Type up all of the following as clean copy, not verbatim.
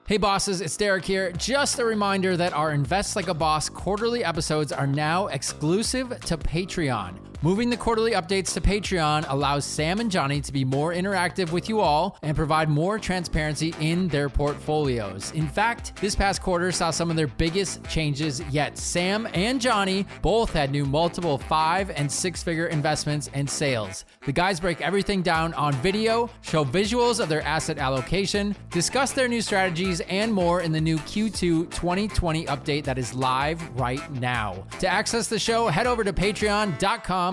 Hey bosses, it's Derek here. Just a reminder that our Invest Like a Boss quarterly episodes are now exclusive to Patreon. Moving the quarterly updates to Patreon allows Sam and Johnny to be more interactive with you all and provide more transparency in their portfolios. In fact, this past quarter saw some of their biggest changes yet. Sam and Johnny both had new multiple 5- and 6-figure investments and sales. The guys break everything down on video, show visuals of their asset allocation, discuss their new strategies, and more in the new Q2 2020 update that is live right now. To access the show, head over to patreon.com/investlikeaboss.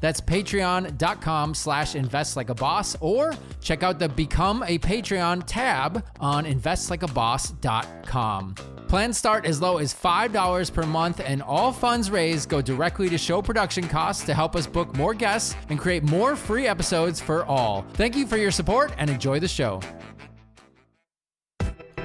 That's patreon.com/investlikeaboss, or check out the Become a Patreon tab on investlikeaboss.com. Plans start as low as $5 per month, and all funds raised go directly to show production costs to help us book more guests and create more free episodes for all. Thank you for your support and enjoy the show.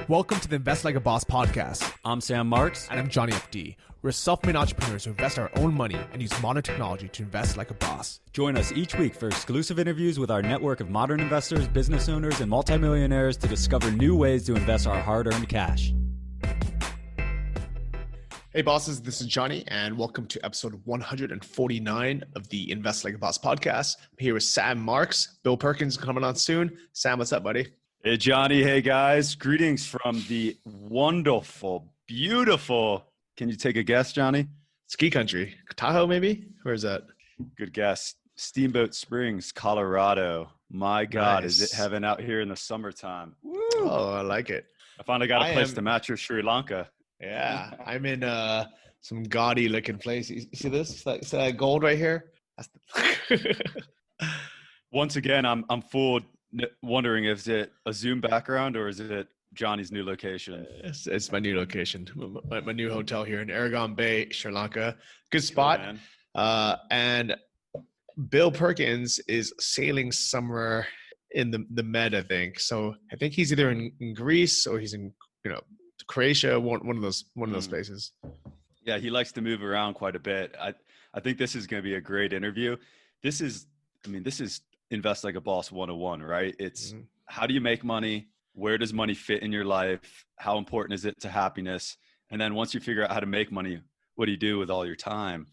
Welcome to the Invest Like a Boss podcast. I'm Sam Marks. And I'm Johnny FD. We're self-made entrepreneurs who invest our own money and use modern technology to invest like a boss. Join us each week for exclusive interviews with our network of modern investors, business owners, and multimillionaires to discover new ways to invest our hard-earned cash. Hey bosses, this is Johnny and welcome to episode 149 of the Invest Like a Boss podcast. I'm here with Sam Marks. Bill Perkins coming on soon. Sam, what's up, buddy? Hey Johnny, hey guys. Greetings from the wonderful, beautiful, can you take a guess, Johnny? Ski country. Tahoe maybe? Where is that? Good guess. Steamboat Springs, Colorado. My God, Nice. Is it heaven out here in the summertime? Woo! Oh, I like it. I finally got a place to match your Sri Lanka. Yeah, I'm in some gaudy looking place. You see this? See that gold right here? Once again, I'm fooled, wondering if it a Zoom background or is it Johnny's new location? It's my new location, my new hotel here in Aragon Bay, Sri Lanka. Good spot. Cool, and Bill Perkins is sailing somewhere in the Med, I think. So I think he's either in Greece or he's in Croatia, one of those places. Yeah, he likes to move around quite a bit. I think this is going to be a great interview. This is Invest Like a Boss 101, right? It's how do you make money? Where does money fit in your life? How important is it to happiness? And then once you figure out how to make money, what do you do with all your time?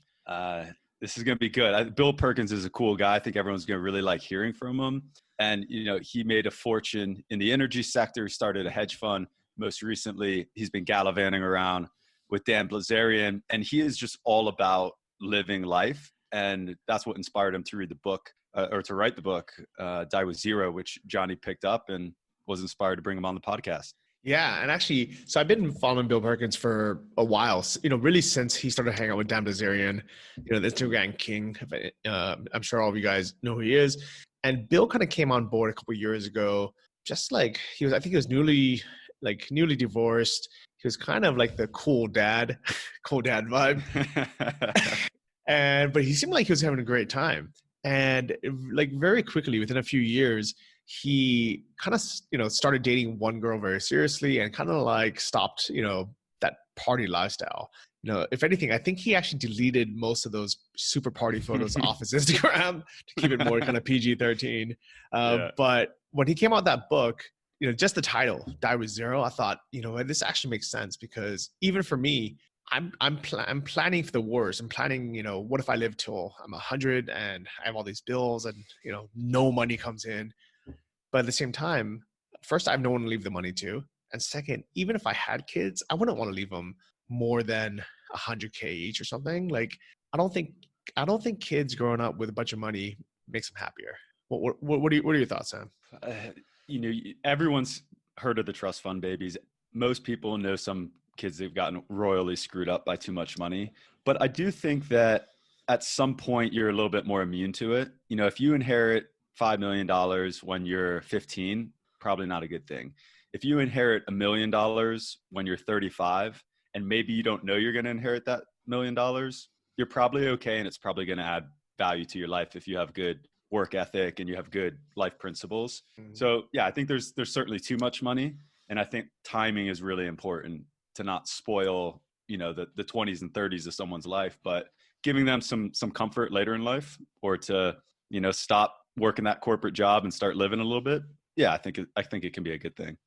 This is going to be good. Bill Perkins is a cool guy. I think everyone's going to really like hearing from him. And, he made a fortune in the energy sector. He started a hedge fund. Most recently, he's been gallivanting around with Dan Bilzerian, and he is just all about living life. And that's what inspired him to read the book or to write the book, Die With Zero, which Johnny picked up and was inspired to bring him on the podcast. Yeah. And actually, so I've been following Bill Perkins for a while, really since he started hanging out with Dan Bilzerian, the Instagram king. I'm sure all of you guys know who he is. And Bill kind of came on board a couple of years ago, just like I think he was newly divorced. He was kind of like the cool dad vibe. But he seemed like he was having a great time. And like very quickly, within a few years, he kind of, started dating one girl very seriously and kind of like stopped, that party lifestyle. If anything, I think he actually deleted most of those super party photos off his Instagram to keep it more kind of PG-13. But when he came out with that book, just the title, Die With Zero, I thought, this actually makes sense because even for me, I'm planning for the worst. I'm planning, what if I live till I'm 100 and I have all these bills and, no money comes in. But at the same time, first, I have no one to leave the money to. And second, even if I had kids, I wouldn't want to leave them more than $100K each or something. Like, I don't think kids growing up with a bunch of money makes them happier. What are your thoughts, Sam? Everyone's heard of the trust fund babies. Most people know some kids they've gotten royally screwed up by too much money. But I do think that at some point you're a little bit more immune to it. If you inherit $5 million when you're 15, probably not a good thing. If you inherit $1 million when you're 35, and maybe you don't know you're going to inherit that $1 million, you're probably okay. And it's probably going to add value to your life if you have good work ethic and you have good life principles. So yeah, I think there's certainly too much money. And I think timing is really important to not spoil, the 20s and 30s of someone's life, but giving them some comfort later in life, or to, stop working that corporate job and start living a little bit. Yeah, I think it can be a good thing.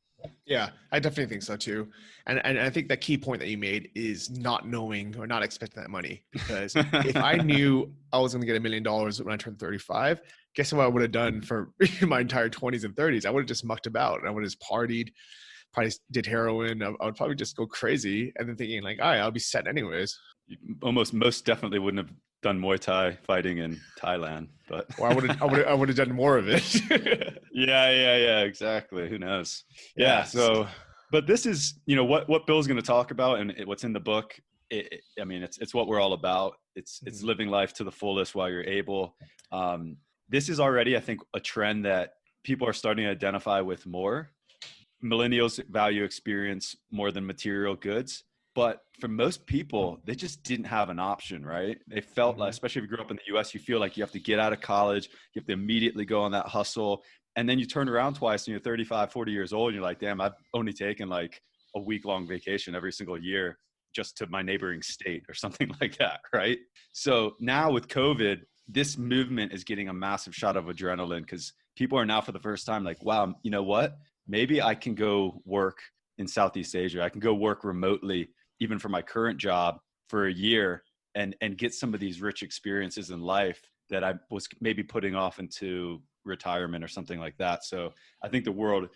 Yeah, I definitely think so too. And I think the key point that you made is not knowing or not expecting that money. Because if I knew I was going to get $1 million when I turned 35, guess what I would have done for my entire 20s and 30s? I would have just mucked about and I would have just partied, probably did heroin. I would probably just go crazy and then thinking like, all right, I'll be set anyways. You almost most definitely wouldn't have done Muay Thai fighting in Thailand, but Or I would have done more of it. yeah, exactly. Who knows? Yeah. Yes. So, but this is, what Bill's going to talk about and what's in the book. I mean, it's what we're all about. It's living life to the fullest while you're able. This is already, I think, a trend that people are starting to identify with more. Millennials value experience more than material goods. But for most people, they just didn't have an option, right? They felt like, especially if you grew up in the US, you feel like you have to get out of college, you have to immediately go on that hustle. And then you turn around twice and you're 35, 40 years old, and you're like, damn, I've only taken like a week-long vacation every single year just to my neighboring state or something like that, right? So now with COVID, this movement is getting a massive shot of adrenaline because people are now for the first time like, wow, you know what? Maybe I can go work in Southeast Asia. I can go work remotely, even for my current job, for a year and get some of these rich experiences in life that I was maybe putting off into retirement or something like that. So I think the world,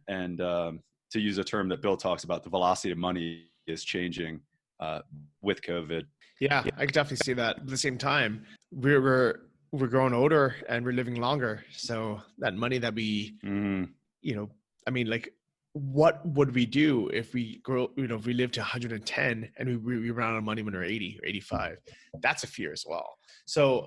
and to use a term that Bill talks about, the velocity of money is changing with COVID. Yeah, I can definitely see that. At the same time, we're growing older and we're living longer. So that money that we, I mean, like, what would we do if we grow, if we live to 110 and we run out of money when we're 80 or 85? That's a fear as well. So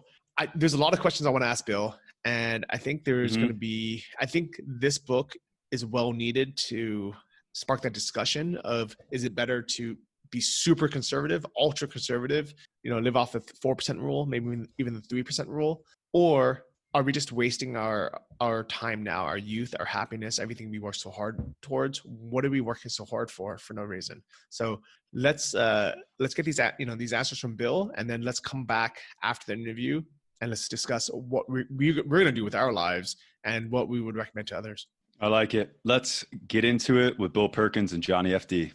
there's a lot of questions I want to ask Bill. And I think there's going to be, I think this book is well needed to spark that discussion of, is it better to be super conservative, ultra conservative, live off the 4% rule, maybe even the 3% rule, or are we just wasting our time now, our youth, our happiness, everything we work so hard towards? What are we working so hard for no reason? So let's get these answers from Bill, and then let's come back after the interview and let's discuss what we're going to do with our lives and what we would recommend to others. I like it. Let's get into it with Bill Perkins and Johnny FD.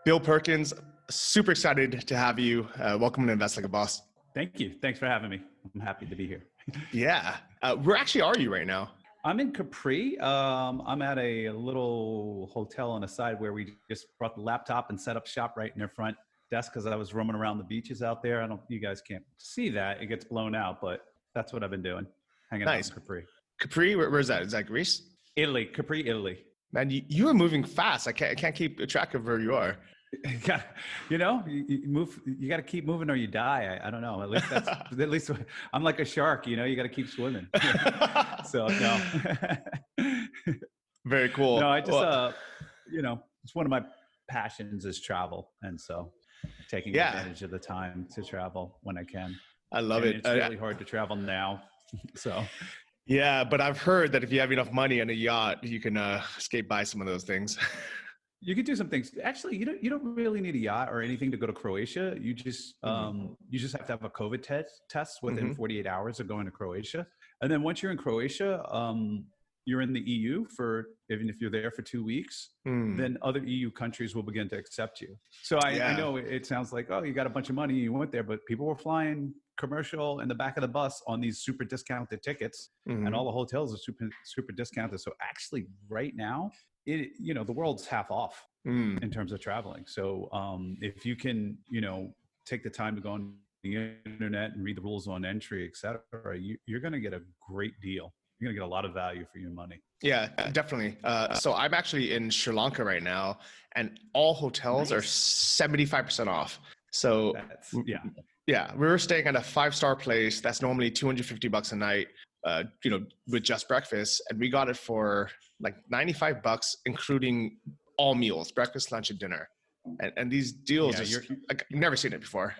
Bill Perkins, super excited to have you. Welcome to Invest Like a Boss. Thank you. Thanks for having me. I'm happy to be here. Yeah. Where actually are you right now? I'm in Capri. I'm at a little hotel on the side where we just brought the laptop and set up shop right in their front desk because I was roaming around the beaches out there. You guys can't see that. It gets blown out, but that's what I've been doing. Hanging out in Capri. Capri, where's that? Is that Greece? Italy, Capri, Italy. Man, you are moving fast. I can't keep track of where you are. You move. You got to keep moving, or you die. I don't know. At least I'm like a shark. You got to keep swimming. So no. Very cool. No, I just it's one of my passions is travel, and so taking advantage of the time to travel when I can. I love it. It's really hard to travel now. So. Yeah, but I've heard that if you have enough money on a yacht, you can skate by some of those things. You could do some things. Actually, you don't really need a yacht or anything to go to Croatia. You just have to have a COVID test within 48 hours of going to Croatia. And then once you're in Croatia, you're in the EU even if you're there for 2 weeks, then other EU countries will begin to accept you. So I know it sounds like, oh, you got a bunch of money, you went there, but people were flying commercial in the back of the bus on these super discounted tickets, and all the hotels are super discounted. So actually right now, the world's half off in terms of traveling. So if you can, take the time to go on the internet and read the rules on entry, et cetera, you're going to get a great deal. You're going to get a lot of value for your money. Yeah, definitely. So I'm actually in Sri Lanka right now, and all hotels are 75% off. So yeah, we were staying at a 5-star place that's normally $250 a night, with just breakfast, and we got it for like $95, including all meals, breakfast, lunch, and dinner. And these deals, I've never seen it before.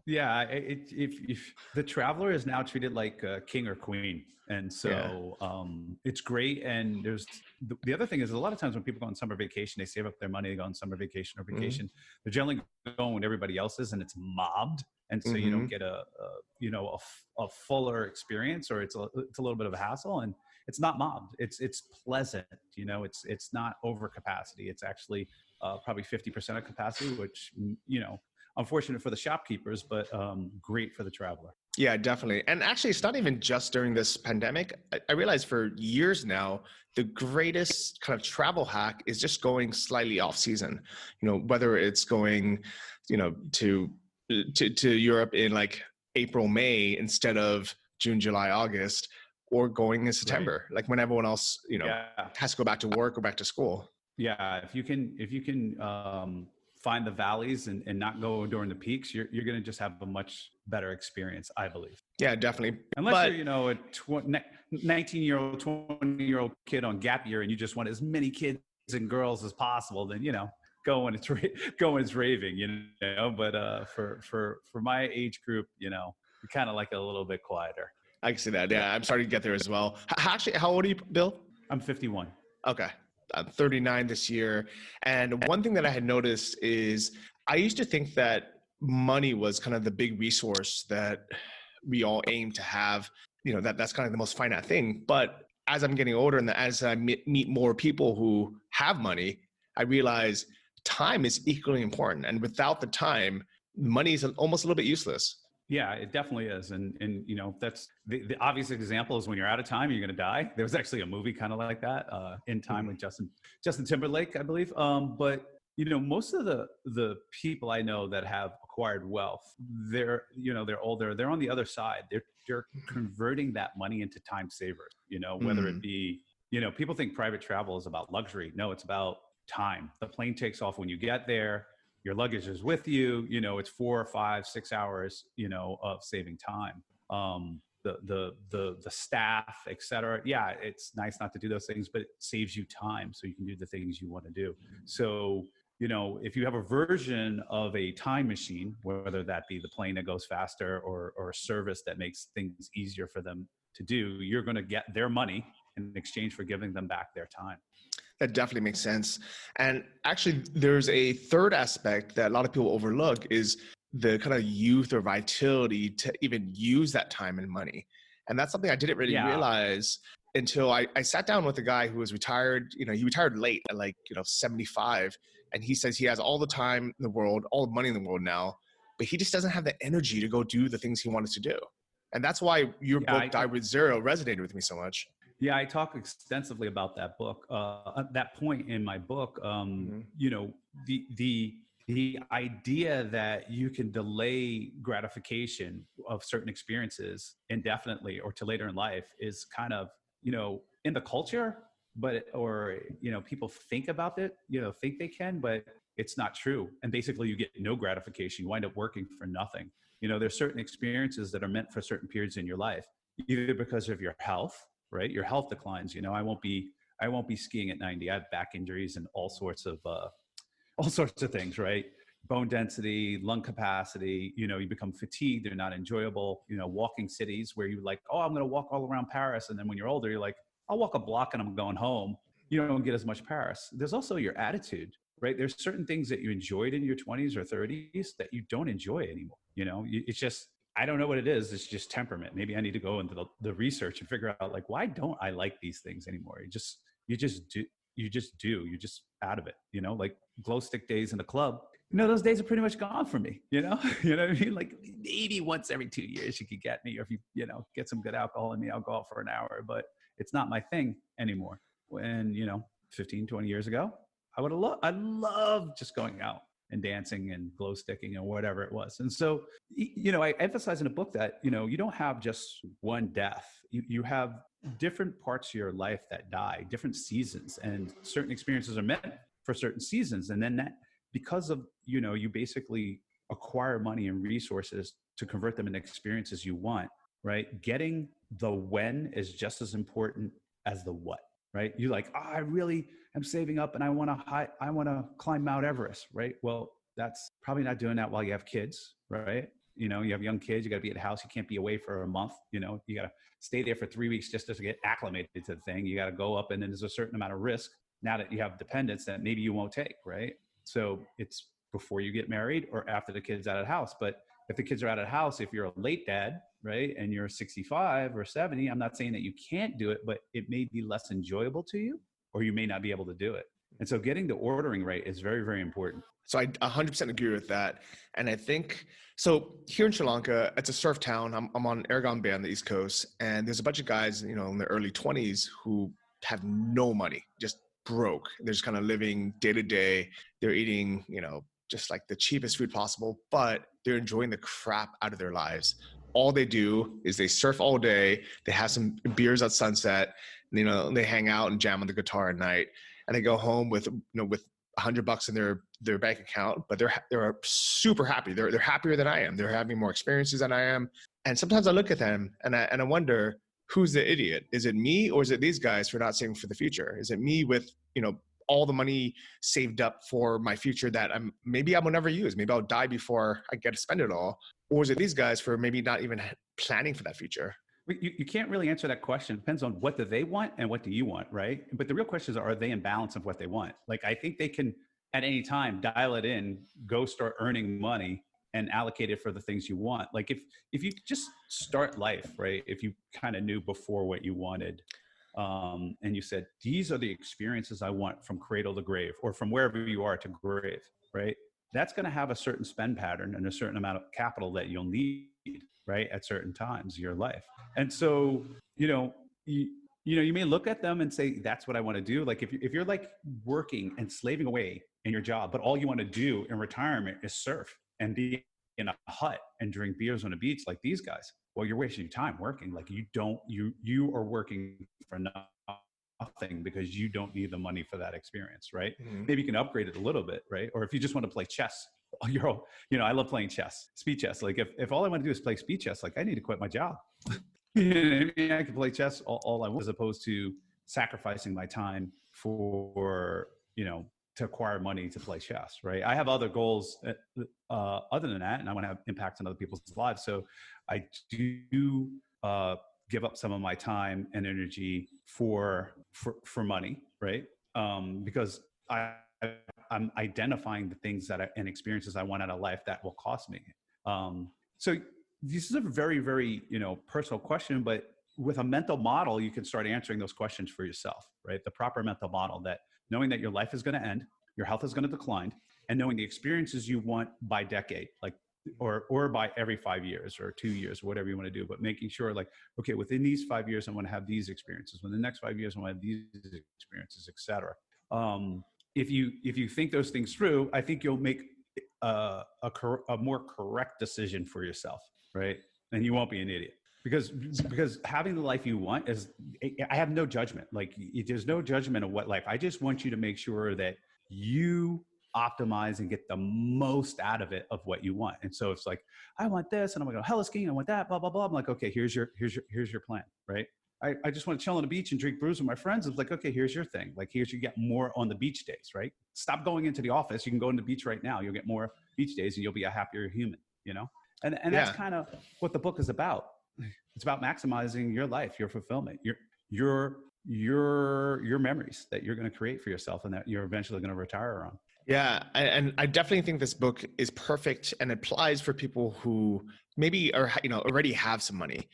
Yeah, if the traveler is now treated like a king or queen, and so it's great. And there's the other thing is a lot of times when people go on summer vacation, they save up their money, they go on summer vacation or vacation. They're generally going when everybody else is, and it's mobbed. And so you don't get a fuller experience, or it's a little bit of a hassle, and it's not mobbed. It's pleasant. It's not over capacity. It's actually probably 50% of capacity, which, unfortunate for the shopkeepers, but great for the traveler. Yeah, definitely. And actually, it's not even just during this pandemic. I realized for years now, the greatest kind of travel hack is just going slightly off season. Whether it's going, to Europe in like April, May instead of June, July, August, or going in September, like when everyone else, has to go back to work or back to school. Yeah, if you can find the valleys and not go during the peaks, you're going to just have a much better experience, I believe. Yeah, definitely. Unless you're, a 19-year-old, 20-year-old kid on gap year and you just want as many kids and girls as possible, then, go when it's raving, But for my age group, we kind of like it a little bit quieter. I can see that. Yeah, I'm starting to get there as well. Actually, how old are you, Bill? I'm 51. Okay. I'm 39 this year. And one thing that I had noticed is I used to think that money was kind of the big resource that we all aim to have, that's kind of the most finite thing. But as I'm getting older and as I meet more people who have money, I realize time is equally important. And without the time, money is almost a little bit useless. Yeah, it definitely is. And that's the obvious example is when you're out of time, you're going to die. There was actually a movie kind of like that, In Time with Justin Timberlake, I believe. But, most of the people I know that have acquired wealth, they're older, they're on the other side. They're converting that money into time savers, whether it be, people think private travel is about luxury. No, it's about time. The plane takes off when you get there. Your luggage is with you, it's 4 or 5, 6 hours, of saving time. The staff, et cetera. Yeah, it's nice not to do those things, but it saves you time so you can do the things you want to do. So, if you have a version of a time machine, whether that be the plane that goes faster or a service that makes things easier for them to do, you're going to get their money in exchange for giving them back their time. That definitely makes sense. And actually, there's a third aspect that a lot of people overlook is the kind of youth or vitality to even use that time and money. And that's something I didn't really realize until I sat down with a guy who was retired. He retired late at 75. And he says he has all the time in the world, all the money in the world now, but he just doesn't have the energy to go do the things he wanted to do. And that's why your book, Die with Zero, resonated with me so much. Yeah, I talk extensively about that book. At that point in my book, the idea that you can delay gratification of certain experiences indefinitely or to later in life is kind of, in the culture, people think about it, think they can, but it's not true. And basically you get no gratification. You wind up working for nothing. There's certain experiences that are meant for certain periods in your life, either because of your health, right? Your health declines. I won't be skiing at 90. I have back injuries and all sorts of things, right? Bone density, lung capacity, you become fatigued. They're not enjoyable. Walking cities where you like, oh, I'm going to walk all around Paris. And then when you're older, you're like, I'll walk a block and I'm going home. You don't get as much Paris. There's also your attitude, right? There's certain things that you enjoyed in your 20s or 30s that you don't enjoy anymore. It's just, I don't know what it is. It's just temperament. Maybe I need to go into the research and figure out why don't I like these things anymore? You just do. You're just out of it, like glow stick days in the club. Those days are pretty much gone for me, you know what I mean? Like maybe once every 2 years you could get me, or if you get some good alcohol in me, I'll go out for an hour, but it's not my thing anymore. When, 15, 20 years ago, I love just going out and dancing and glow sticking and whatever it was. And so, I emphasize in the book that, you don't have just one death. You have different parts of your life that die, different seasons, and certain experiences are meant for certain seasons. And then that, because of, you basically acquire money and resources to convert them into experiences you want, right? Getting the when is just as important as the what, right? You're like, I really am saving up and I want to climb Mount Everest, right? Well, that's probably not doing that while you have kids, right? You have young kids, you got to be at the house. You can't be away for a month. You got to stay there for 3 weeks just to get acclimated to the thing. You got to go up, and then there's a certain amount of risk now that you have dependents that maybe you won't take, right? So it's before you get married or after the kid's out of the house. But if the kids are out of the house, if you're a late dad, right, and you're 65 or 70, I'm not saying that you can't do it, but it may be less enjoyable to you, or you may not be able to do it. And so getting the ordering right is very, very important. So I 100% agree with that. And I think, so here in Sri Lanka, it's a surf town. I'm on Aragon Bay on the East Coast, and there's a bunch of guys, you know, in their early 20s who have no money, just broke. They're just kind of living day to day. They're eating, you know, just like the cheapest food possible, but they're enjoying the crap out of their lives. All they do is they surf all day. They have some beers at sunset, and, you know, they hang out and jam on the guitar at night, and they go home with, you know, with $100 in their bank account, but they're super happy. They're happier than I am. They're having more experiences than I am. And sometimes I look at them and I wonder, who's the idiot? Is it me, or is it these guys for not saving for the future? Is it me with, you know, all the money saved up for my future that maybe I will never use? Maybe I'll die before I get to spend it all. Or is it these guys for maybe not even planning for that future? You can't really answer that question. It depends on what do they want and what do you want, right? But the real question is, are they in balance of what they want? Like, I think they can at any time dial it in, go start earning money and allocate it for the things you want. Like if you just start life, right? If you kind of knew before what you wanted, and you said, these are the experiences I want from cradle to grave, or from wherever you are to grave, right? That's going to have a certain spend pattern and a certain amount of capital that you'll need, right, at certain times of your life. And so, you may look at them and say, that's what I want to do. Like if you're like working and slaving away in your job, but all you want to do in retirement is surf and be in a hut and drink beers on a beach like these guys, well, you're wasting your time working. Like you are working for nothing, because you don't need the money for that experience, right? Mm-hmm. Maybe you can upgrade it a little bit, right? Or if you just want to play chess, I love playing chess, speed chess. Like if all I want to do is play speed chess, like I need to quit my job. I can play chess all I want, as opposed to sacrificing my time for, to acquire money to play chess, right? I have other goals other than that, and I want to have impact on other people's lives. So I do give up some of my time and energy for money, right? Because I'm identifying the things and experiences I want out of life that will cost me. So this is a very, very, personal question, but with a mental model, you can start answering those questions for yourself, right? The proper mental model, that knowing that your life is going to end, your health is going to decline, and knowing the experiences you want by decade, like, or by every 5 years or 2 years, whatever you want to do, but making sure, like, okay, within these 5 years, I want to have these experiences. Within the next 5 years, I want to have these experiences, et cetera. If you think those things through, I think you'll make a more correct decision for yourself, right? And you won't be an idiot. Because having the life you want I have no judgment. Like, there's no judgment of what life. I just want you to make sure that you optimize and get the most out of it, of what you want. And so it's like, I want this, and I'm going to go heli skiing. I want that, blah, blah, blah. I'm like, okay, here's your plan, right? I just want to chill on the beach and drink brews with my friends. It's like, okay, here's your thing. Like, you get more on the beach days, right? Stop going into the office. You can go on the beach right now. You'll get more beach days, and you'll be a happier human, And that's kind of what the book is about. It's about maximizing your life, your fulfillment, your memories that you're going to create for yourself, and that you're eventually going to retire on. Yeah, and I definitely think this book is perfect and applies for people who maybe are, already have some money.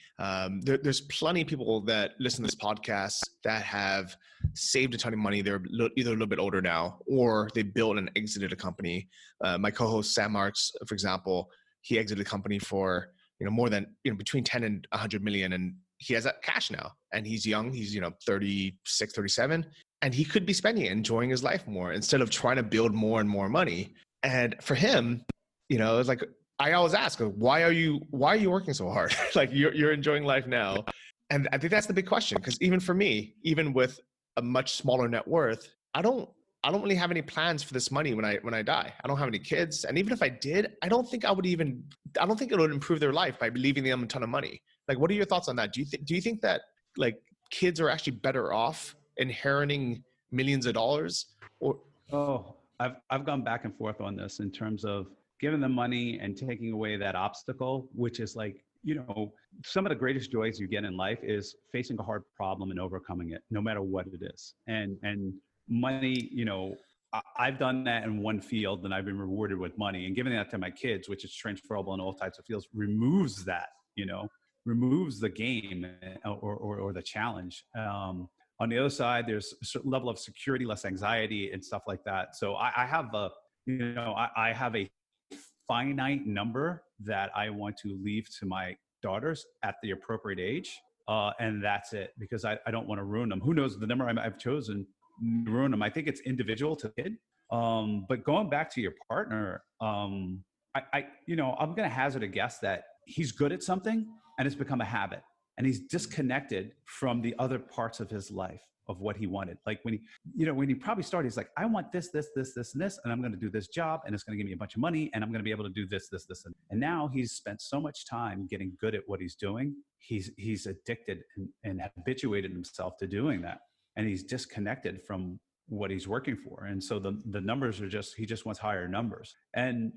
There's plenty of people that listen to this podcast that have saved a ton of money. They're either a little bit older now, or they built and exited a company. My co-host Sam Marks, for example, he exited a company for more than between 10 and 100 million, and he has that cash now. And he's young. He's 36, 37. And he could be spending it, enjoying his life more, instead of trying to build more and more money. And for him, it's like, I always ask, why are you working so hard? Like, you're enjoying life now. And I think that's the big question. Because even for me, even with a much smaller net worth, I don't really have any plans for this money when I die. I don't have any kids. And even if I did, I don't think it would improve their life by leaving them a ton of money. Like, what are your thoughts on that? Do you think that, like, kids are actually better off inheriting millions of dollars? Or I've gone back and forth on this in terms of giving them money and taking away that obstacle, which is like, some of the greatest joys you get in life is facing a hard problem and overcoming it, no matter what it is. And money, I've done that in one field and I've been rewarded with money, and giving that to my kids, which is transferable in all types of fields, removes that, removes the game or the challenge. On the other side, there's a certain level of security, less anxiety and stuff like that. So I have I have a finite number that I want to leave to my daughters at the appropriate age. And that's it, because I don't want to ruin them. Who knows the number I've chosen ruin them. I think it's individual to the kid. But going back to your partner, I'm going to hazard a guess that he's good at something and it's become a habit, and he's disconnected from the other parts of his life of what he wanted. Like when he probably started, he's like, I want this, and this, and I'm going to do this job, and it's going to give me a bunch of money, and I'm going to be able to do this. And now he's spent so much time getting good at what he's doing. He's addicted and habituated himself to doing that. And he's disconnected from what he's working for. And so the numbers are he just wants higher numbers. And,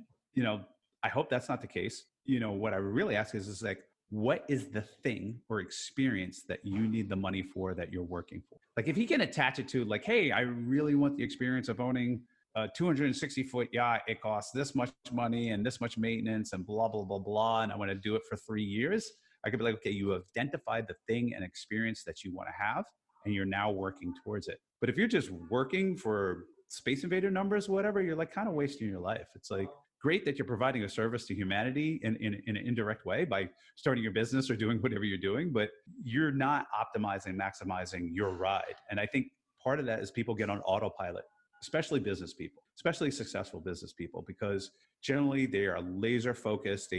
I hope that's not the case. What I really ask is like, what is the thing or experience that you need the money for that you're working for? Like if he can attach it to like, hey, I really want the experience of owning a 260-foot yacht. It costs this much money and this much maintenance and blah, blah, blah, blah. And I want to do it for 3 years. I could be like, okay, you have identified the thing and experience that you want to have, and you're now working towards it. But if you're just working for Space Invader numbers, whatever, you're like kind of wasting your life. It's like, great that you're providing a service to humanity in an indirect way by starting your business or doing whatever you're doing, but you're not optimizing, maximizing your ride. And I think part of that is people get on autopilot, especially business people, especially successful business people, because generally they are laser focused.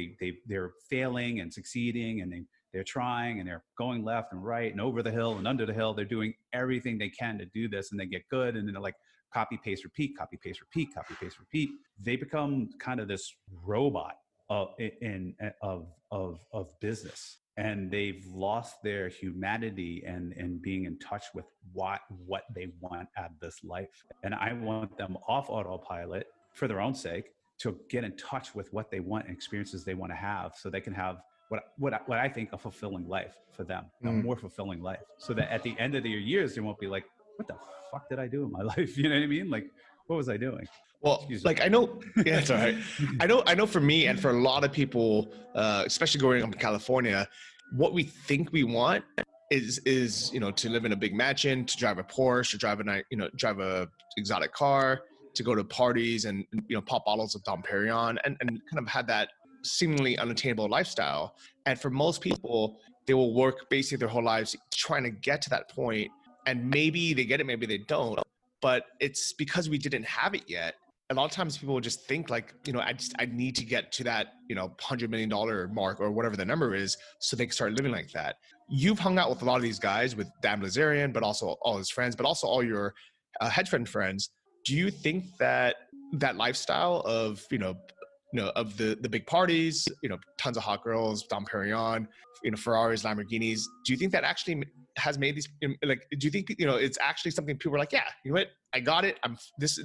They're failing and succeeding, and they're trying, and they're going left and right and over the hill and under the hill. They're doing everything they can to do this, and they get good. And then they're like, copy, paste, repeat, copy, paste, repeat, copy, paste, repeat. They become kind of this robot of business, and they've lost their humanity and being in touch with what they want out of this life. And I want them off autopilot for their own sake to get in touch with what they want and experiences they want to have, so they can have what I think a fulfilling life for them, a more fulfilling life, so that at the end of their years, they won't be like, what the fuck did I do in my life? You know what I mean? Like, what was I doing? Well, like I know, yeah, it's all right. I know for me and for a lot of people, especially growing up in California, what we think we want is to live in a big mansion, to drive a Porsche, to drive a exotic car, to go to parties and pop bottles of Dom Perignon and kind of have that seemingly unattainable lifestyle. And for most people, they will work basically their whole lives trying to get to that point. And maybe they get it, maybe they don't, but it's because we didn't have it yet. A lot of times people just think like, I need to get to that, $100 million mark or whatever the number is, so they can start living like that. You've hung out with a lot of these guys, with Dan Bilzerian, but also all his friends, but also all your hedge fund friends. Do you think that lifestyle of, of the big parties, tons of hot girls, Dom Perignon, Ferraris, Lamborghinis, do you think that actually has made these, like, do you think, it's actually something people are like, yeah, you know what, I got it. This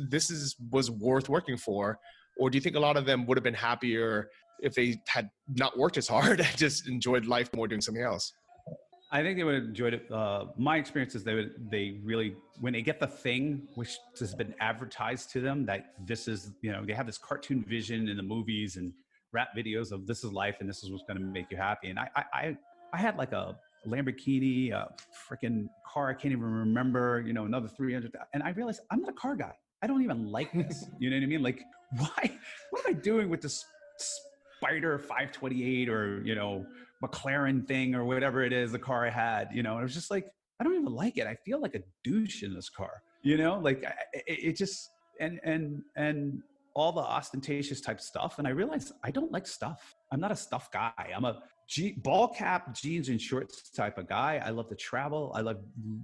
was worth working for? Or do you think a lot of them would have been happier if they had not worked as hard and just enjoyed life more doing something else? I think they would have enjoyed it. My experience is they really, when they get the thing which has been advertised to them, that this is, they have this cartoon vision in the movies and rap videos of this is life and this is what's going to make you happy. And I had like a Lamborghini, a freaking car I can't even remember, another 300. And I realized I'm not a car guy. I don't even like this. You know what I mean? Like, why? What am I doing with this Spider 528 or, McLaren thing or whatever it is, the car I had, and it was just like, I don't even like it. I feel like a douche in this car, like it just, and all the ostentatious type stuff. And I realized I don't like stuff. I'm not a stuff guy. I'm a ball cap, jeans and shorts type of guy. I love to travel. I love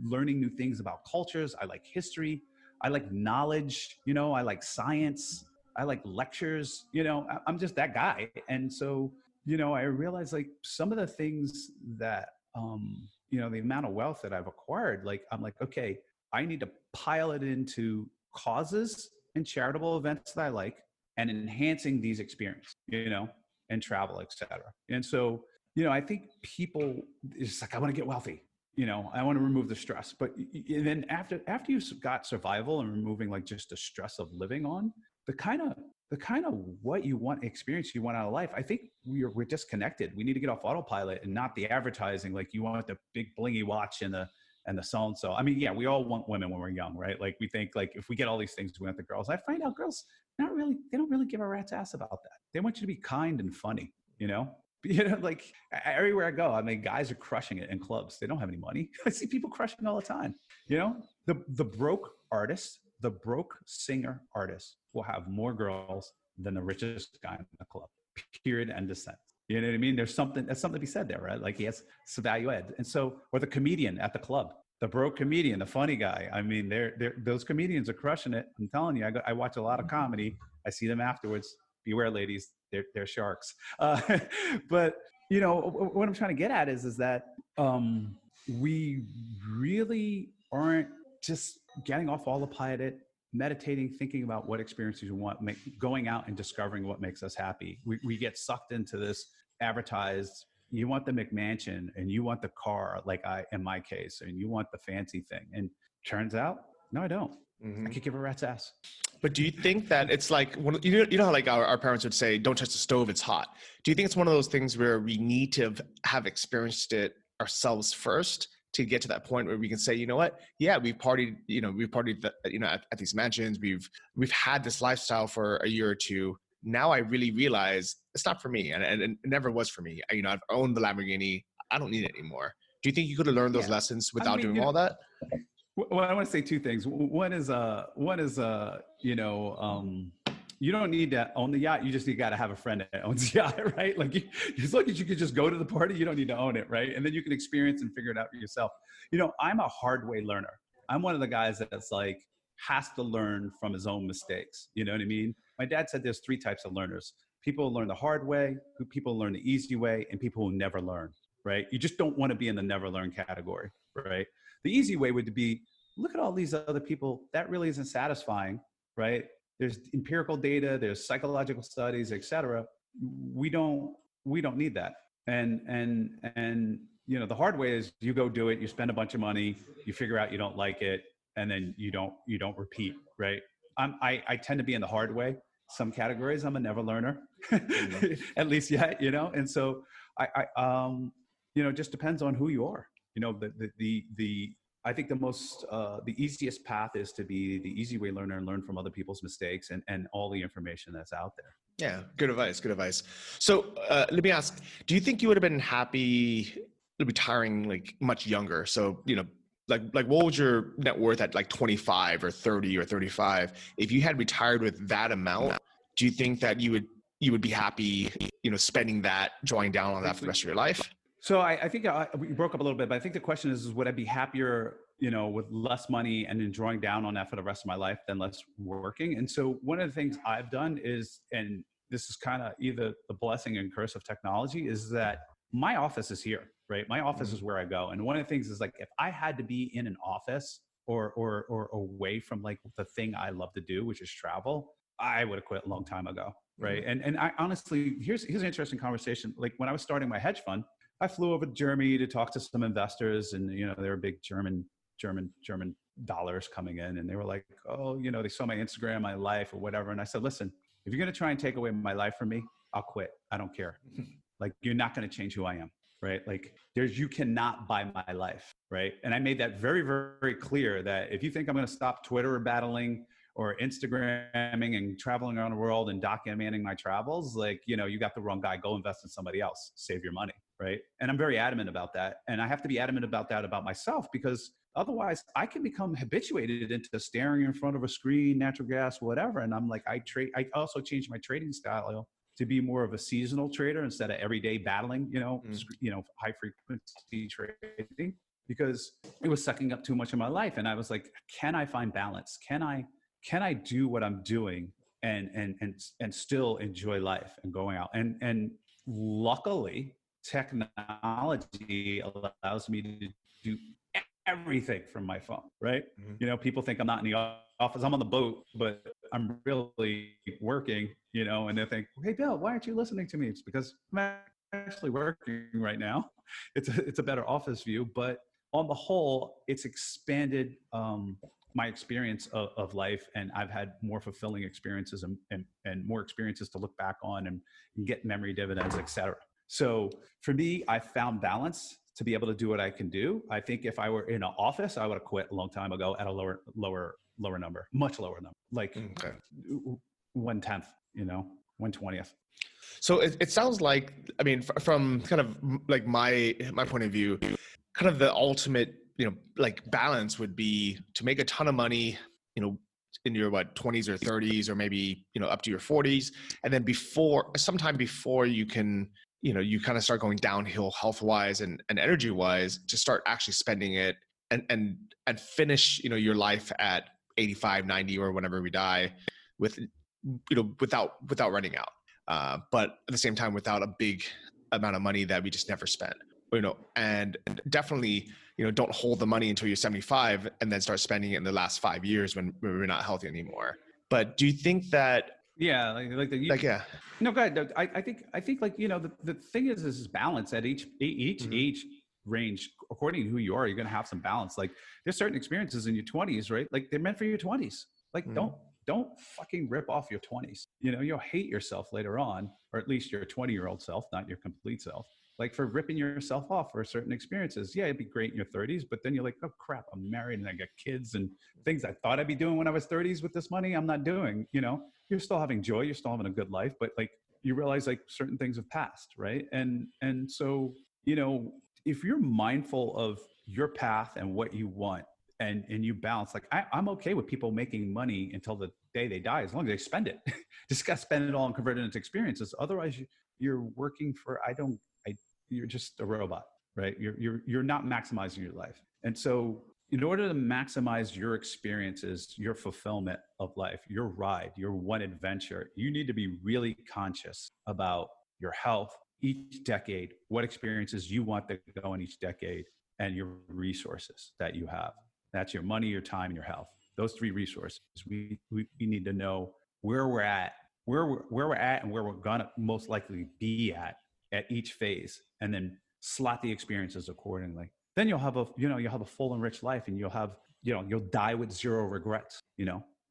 learning new things about cultures. I like history. I like knowledge, I like science. I like lectures, I'm just that guy. And so, I realized like some of the things that, the amount of wealth that I've acquired, like, I'm like, okay, I need to pile it into causes and charitable events that I like, and enhancing these experiences, and travel, et cetera. And so, I think people, it's like, I want to get wealthy. I want to remove the stress. But and then after you've got survival and removing like just the stress of living on, the kind of what you want experience you want out of life, I think we're disconnected. We need to get off autopilot and not the advertising. Like you want the big blingy watch and the so-and-so. I mean, yeah, we all want women when we're young, right? Like we think like if we get all these things, we want the girls. I find out girls they don't really give a rat's ass about that. They want you to be kind and funny, like everywhere I go, I mean, guys are crushing it in clubs. They don't have any money. I see people crushing all the time. The broke artist, the broke singer artist will have more girls than the richest guy in the club, period, end of sentence. You know what I mean? There's something to be said there, right? Like he has some value add. And so, or the comedian at the club, the broke comedian, the funny guy. I mean, those comedians are crushing it. I'm telling you, I watch a lot of comedy. I see them afterwards. Beware, ladies, they're sharks. But what I'm trying to get at is that we really aren't just getting off autopilot, meditating, thinking about what experiences we want, going out and discovering what makes us happy. We get sucked into this advertised, you want the McMansion and you want the car, like in my case, and you want the fancy thing. And turns out, no, I don't. I could give a rat's ass. But do you think that it's like, you know how like our parents would say, don't touch the stove, it's hot. Do you think it's one of those things where we need to have experienced it ourselves first to get to that point where we can say, you know what? Yeah, we've partied at these mansions. We've had this lifestyle for a year or two. Now I really realize it's not for me, and it never was for me. I've owned the Lamborghini. I don't need it anymore. Do you think you could have learned those lessons without doing all that? Well, I want to say two things. One is you don't need to own the yacht. You just got to have a friend that owns the yacht, right? Like as long as you can just go to the party, you don't need to own it, right? And then you can experience and figure it out for yourself. I'm a hard way learner. I'm one of the guys that's like has to learn from his own mistakes. You know what I mean? My dad said there's 3 types of learners: people who learn the hard way, people who learn the easy way, and people who never learn, right? You just don't want to be in the never learn category, right? The easy way would be, look at all these other people. That really isn't satisfying, right? There's empirical data, there's psychological studies, et cetera. We don't need that. And the hard way is you go do it, you spend a bunch of money, you figure out you don't like it, and then you don't repeat, right? I tend to be in the hard way. Some categories, I'm a never learner, at least yet, and so it just depends on who you are. I think the easiest path is to be the easy way learner and learn from other people's mistakes and all the information that's out there. Yeah, good advice. So let me ask, do you think you would have been happy retiring like much younger? So, like what was your net worth at like 25 or 30 or 35? If you had retired with that amount, do you think that you would be happy, spending that, drawing down on that for the rest of your life? So I think we broke up a little bit, but I think the question is would I be happier, with less money and then drawing down on that for the rest of my life than less working? And so one of the things I've done is, and this is kind of either the blessing and curse of technology, is that my office is here, right? My office is where I go. And one of the things is like, if I had to be in an office or away from like the thing I love to do, which is travel, I would have quit a long time ago, right? And I honestly, here's an interesting conversation. Like when I was starting my hedge fund, I flew over to Germany to talk to some investors, and there were big German dollars coming in, and they were like, oh, they saw my Instagram, my life, or whatever. And I said, listen, if you're going to try and take away my life from me, I'll quit. I don't care. Like, you're not going to change who I am, right? Like, you cannot buy my life, right? And I made that very, very clear that if you think I'm going to stop Twitter battling or Instagramming and traveling around the world and documenting my travels, like, you got the wrong guy. Go invest in somebody else. Save your money, right? And I'm very adamant about that. And I have to be adamant about that about myself, because otherwise I can become habituated into staring in front of a screen, natural gas, whatever. And I'm like, I also changed my trading style to be more of a seasonal trader instead of everyday battling, high frequency trading, because it was sucking up too much of my life. And I was like, can I find balance? Can I do what I'm doing and still enjoy life and going out? And luckily, technology allows me to do everything from my phone, right? People think I'm not in the office. I'm on the boat, but I'm really working, and they think, hey, Bill, why aren't you listening to me? It's because I'm actually working right now. It's a better office view, but on the whole, it's expanded my experience of life, and I've had more fulfilling experiences and more experiences to look back on and get memory dividends, et cetera. So for me, I found balance to be able to do what I can do. I think if I were in an office, I would have quit a long time ago at a lower number, much lower number, like 1/10, 1/20th. So it sounds like, I mean, from kind of like my point of view, kind of the ultimate, like balance would be to make a ton of money, in your 20s or 30s, or maybe, up to your 40s. And then sometime before you can, you kind of start going downhill health wise and energy wise, to start actually spending it and finish, your life at 85, 90, or whenever we die with, without running out. But at the same time, without a big amount of money that we just never spent, and definitely, don't hold the money until you're 75 and then start spending it in the last 5 years when we're not healthy anymore. But do you think that? Yeah, yeah. No, go ahead. I think like, the thing is balance at each age range. According to who you are, you're going to have some balance. Like there's certain experiences in your 20s, right? Like they're meant for your 20s. Like don't fucking rip off your 20s. You'll hate yourself later on, or at least your 20-year-old self, not your complete self. Like for ripping yourself off for certain experiences. Yeah, it'd be great in your 30s, but then you're like, oh crap, I'm married and I got kids, and things I thought I'd be doing when I was 30s with this money, I'm not doing. You're still having joy, you're still having a good life, but like you realize like certain things have passed, right? And so, if you're mindful of your path and what you want, and you balance, like I'm okay with people making money until the day they die, as long as they spend it. Just got to spend it all and convert it into experiences. Otherwise, you're working for you're just a robot, right? You're not maximizing your life. And so in order to maximize your experiences, your fulfillment of life, your ride, your one adventure, you need to be really conscious about your health each decade, what experiences you want to go in each decade, and your resources that you have. That's your money, your time, and your health. Those three resources. We need to know where we're at, and where we're gonna most likely be at each phase, and then slot the experiences accordingly. Then you'll have a full and rich life, and you'll die with zero regrets.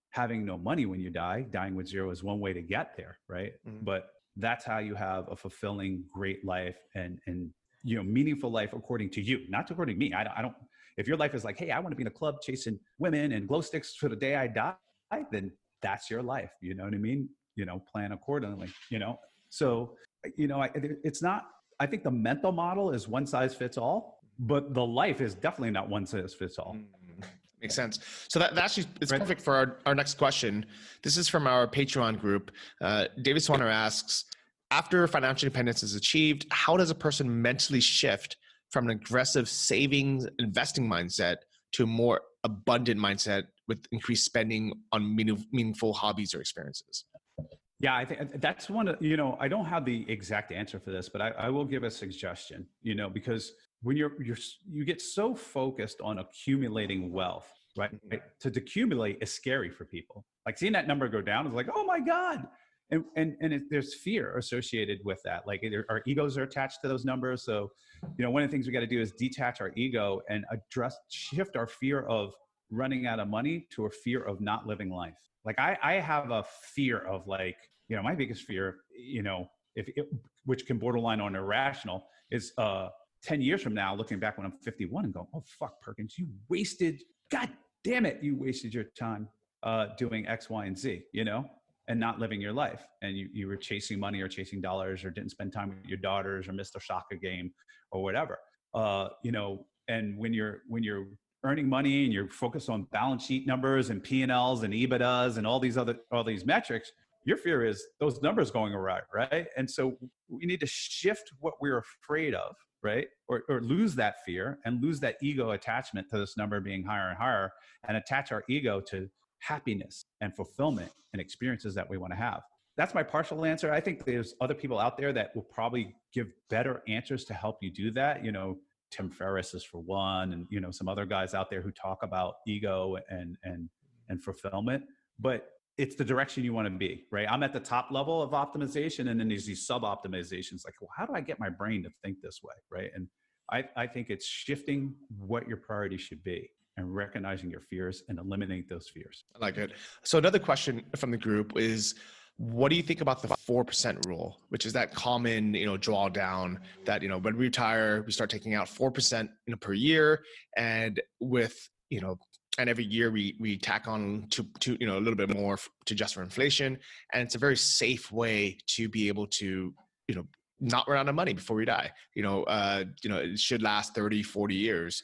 Having no money when you die, dying with zero is one way to get there, right? But that's how you have a fulfilling, great life and meaningful life according to you, not according to me. I don't. If your life is like, hey, I want to be in a club chasing women and glow sticks for the day I die, then that's your life. You know what I mean? Plan accordingly. So, it's not, I think the mental model is one size fits all, but the life is definitely not one size fits all. Makes sense. So that actually is Right. perfect for our next question. This is from our Patreon group. David Swanner asks, after financial independence is achieved, how does a person mentally shift from an aggressive savings investing mindset to a more abundant mindset with increased spending on meaningful hobbies or experiences? Yeah, I think that's one of, I don't have the exact answer for this, but I will give a suggestion, because when you get so focused on accumulating wealth, right? To decumulate is scary for people. Like seeing that number go down is like, oh my God. And there's fear associated with that. Like our egos are attached to those numbers. So, one of the things we got to do is detach our ego and shift our fear of running out of money to a fear of not living life. Like I have a fear of like, my biggest fear, which can borderline on irrational, is 10 years from now, looking back when I'm 51 and going, oh, fuck, Perkins, God damn it, you wasted your time doing X, Y, and Z, and not living your life. And you were chasing money or chasing dollars or didn't spend time with your daughters or missed a soccer game or whatever. And when you're earning money and you're focused on balance sheet numbers and P&Ls and EBITDAs and all these metrics, your fear is those numbers going awry, right? And so we need to shift what we're afraid of, right? Or lose that fear and lose that ego attachment to this number being higher and higher, and attach our ego to happiness and fulfillment and experiences that we want to have. That's my partial answer. I think there's other people out there that will probably give better answers to help you do that. Tim Ferriss is for one, and some other guys out there who talk about ego and fulfillment. But it's the direction you want to be, right? I'm at the top level of optimization, and then there's these sub optimizations. Like, well, how do I get my brain to think this way, right? And I think it's shifting what your priority should be and recognizing your fears and eliminating those fears. I like it. So another question from the group is, what do you think about the 4% rule, which is that common, drawdown that, when we retire, we start taking out 4%, per year. And with, and every year we tack on to a little bit more to just for inflation. And it's a very safe way to be able to, not run out of money before we die. It should last 30, 40 years.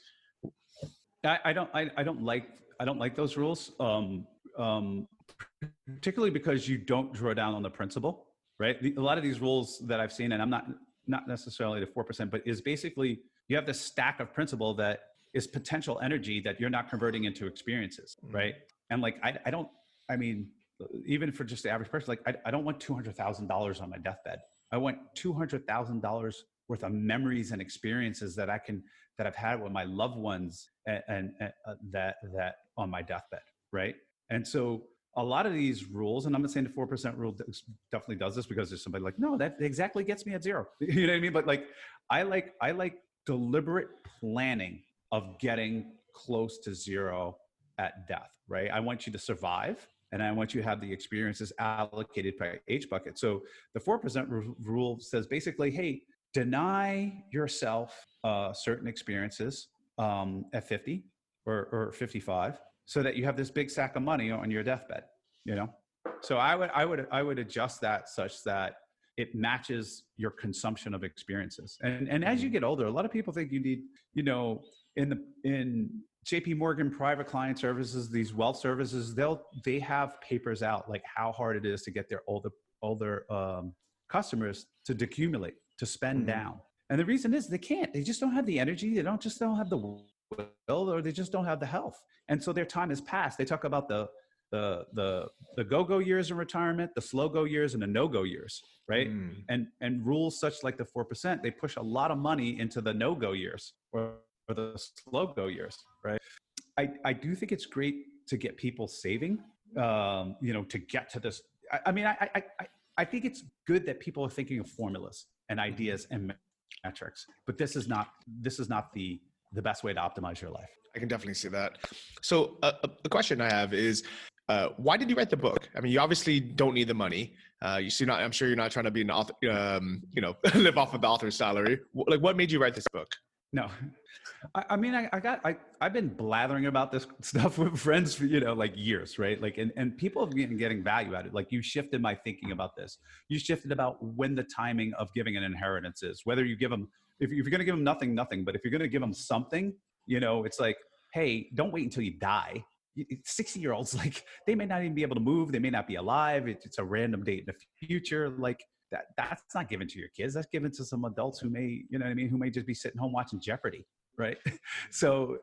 I don't like those rules. Particularly because you don't draw down on the principal, right? A lot of these rules that I've seen, and I'm not necessarily the 4%, but is basically you have this stack of principal that is potential energy that you're not converting into experiences, right? And like, I mean, even for just the average person, like I don't want $200,000 on my deathbed. I want $200,000 worth of memories and experiences that I've had with my loved ones and that on my deathbed, right? And so a lot of these rules, and I'm not saying the 4% rule definitely does this because there's somebody like, no, that exactly gets me at zero. You know what I mean? But like, I like deliberate planning of getting close to zero at death, right? I want you to survive, and I want you to have the experiences allocated by age bucket. So the 4% rule says basically, hey, deny yourself certain experiences at 50 or 55. So that you have this big sack of money on your deathbed, So I would adjust that such that it matches your consumption of experiences. And as you get older, a lot of people think you need, in JP Morgan private client services, these wealth services, they have papers out like how hard it is to get their older customers to decumulate, to spend down. And the reason is they can't. They just don't have the energy. They don't have the will, or they just don't have the health. And so their time has passed. They talk about the go-go years in retirement, the slow-go years, and the no-go years, right? And rules such like the 4%, they push a lot of money into the no-go years or the slow-go years, right? I do think it's great to get people saving, to get to this. I think it's good that people are thinking of formulas and ideas and metrics, but this is not the best way to optimize your life. I can definitely see that. So the question I have is, why did you write the book? I mean, you obviously don't need the money. I'm sure you're not trying to be an author, live off of the author's salary. Like, what made you write this book? No, I've been blathering about this stuff with friends for, like years, right? Like, and people have been getting value out of it. Like, you shifted my thinking about this. You shifted about when the timing of giving an inheritance is, whether you give them, if you're going to give them nothing, but if you're going to give them something, it's like, hey, don't wait until you die. 60-year-olds, like, they may not even be able to move. They may not be alive. It's a random date in the future. Like, that's not given to your kids. That's given to some adults who may, who may just be sitting home watching Jeopardy, right? So,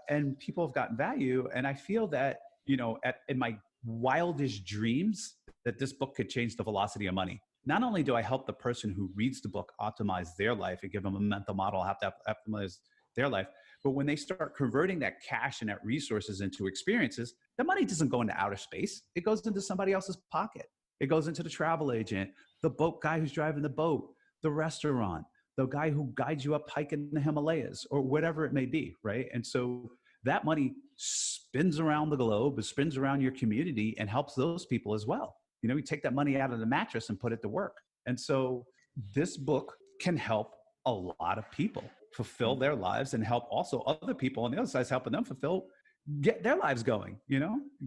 and people have gotten value. And I feel that, in my wildest dreams, that this book could change the velocity of money. Not only do I help the person who reads the book optimize their life and give them a mental model, have to optimize their life, but when they start converting that cash and that resources into experiences, the money doesn't go into outer space. It goes into somebody else's pocket. It goes into the travel agent, the boat guy who's driving the boat, the restaurant, the guy who guides you up hiking the Himalayas, or whatever it may be, right? And so that money spins around the globe, it spins around your community, and helps those people as well. You take that money out of the mattress and put it to work. And so this book can help a lot of people fulfill their lives, and help also other people on the other side, helping them get their lives going,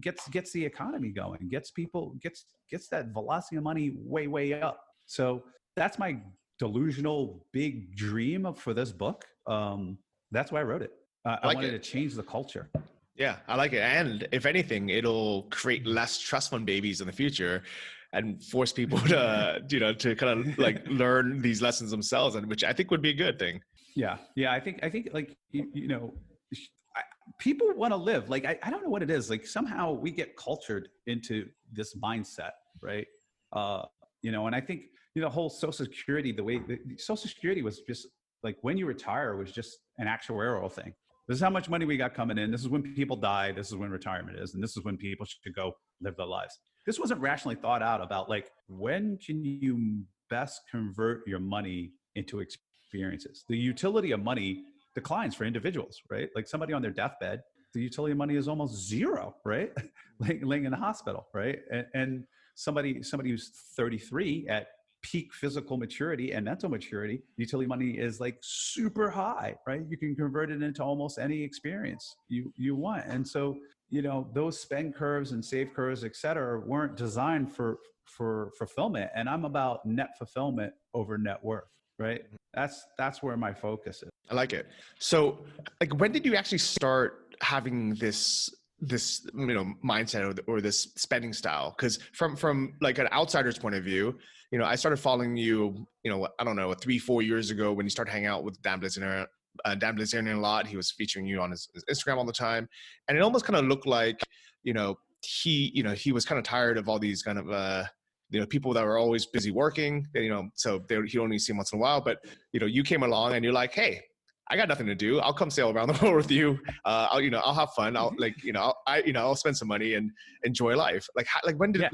gets the economy going, gets that velocity of money way up. So that's my delusional big dream for this book. That's why I wrote it. I wanted to change the culture. Yeah, I like it. And if anything, it'll create less trust fund babies in the future and force people to, to kind of like learn these lessons themselves, and which I think would be a good thing. Yeah. I think like, people want to live. Like, I don't know what it is. Like, somehow we get cultured into this mindset, right? And I think, the whole Social Security, Social Security was just like, when you retire was just an actuarial thing. This is how much money we got coming in. This is when people die. This is when retirement is. And this is when people should go live their lives. This wasn't rationally thought out about, like, when can you best convert your money into experience? experiences. The utility of money declines for individuals, right? Like somebody on their deathbed, the utility of money is almost zero, right? laying in the hospital, right? And somebody who's 33 at peak physical maturity and mental maturity, utility money is like super high, right? You can convert it into almost any experience you want. And so, those spend curves and save curves, et cetera, weren't designed for fulfillment. And I'm about net fulfillment over net worth, right? That's where my focus is. I like it. So like, when did you actually start having this mindset or this spending style? Because from like an outsider's point of view, I started following you, I don't know, 3-4 years ago when you started hanging out with Dan Bilzerian a lot. He was featuring you on his Instagram all the time. And it almost kind of looked like, he was kind of tired of all these kind of, people that were always busy working, so he'd only see him once in a while. But, you came along and you're like, hey, I got nothing to do. I'll come sail around the world with you. I'll have fun. I'll spend some money and enjoy life. When did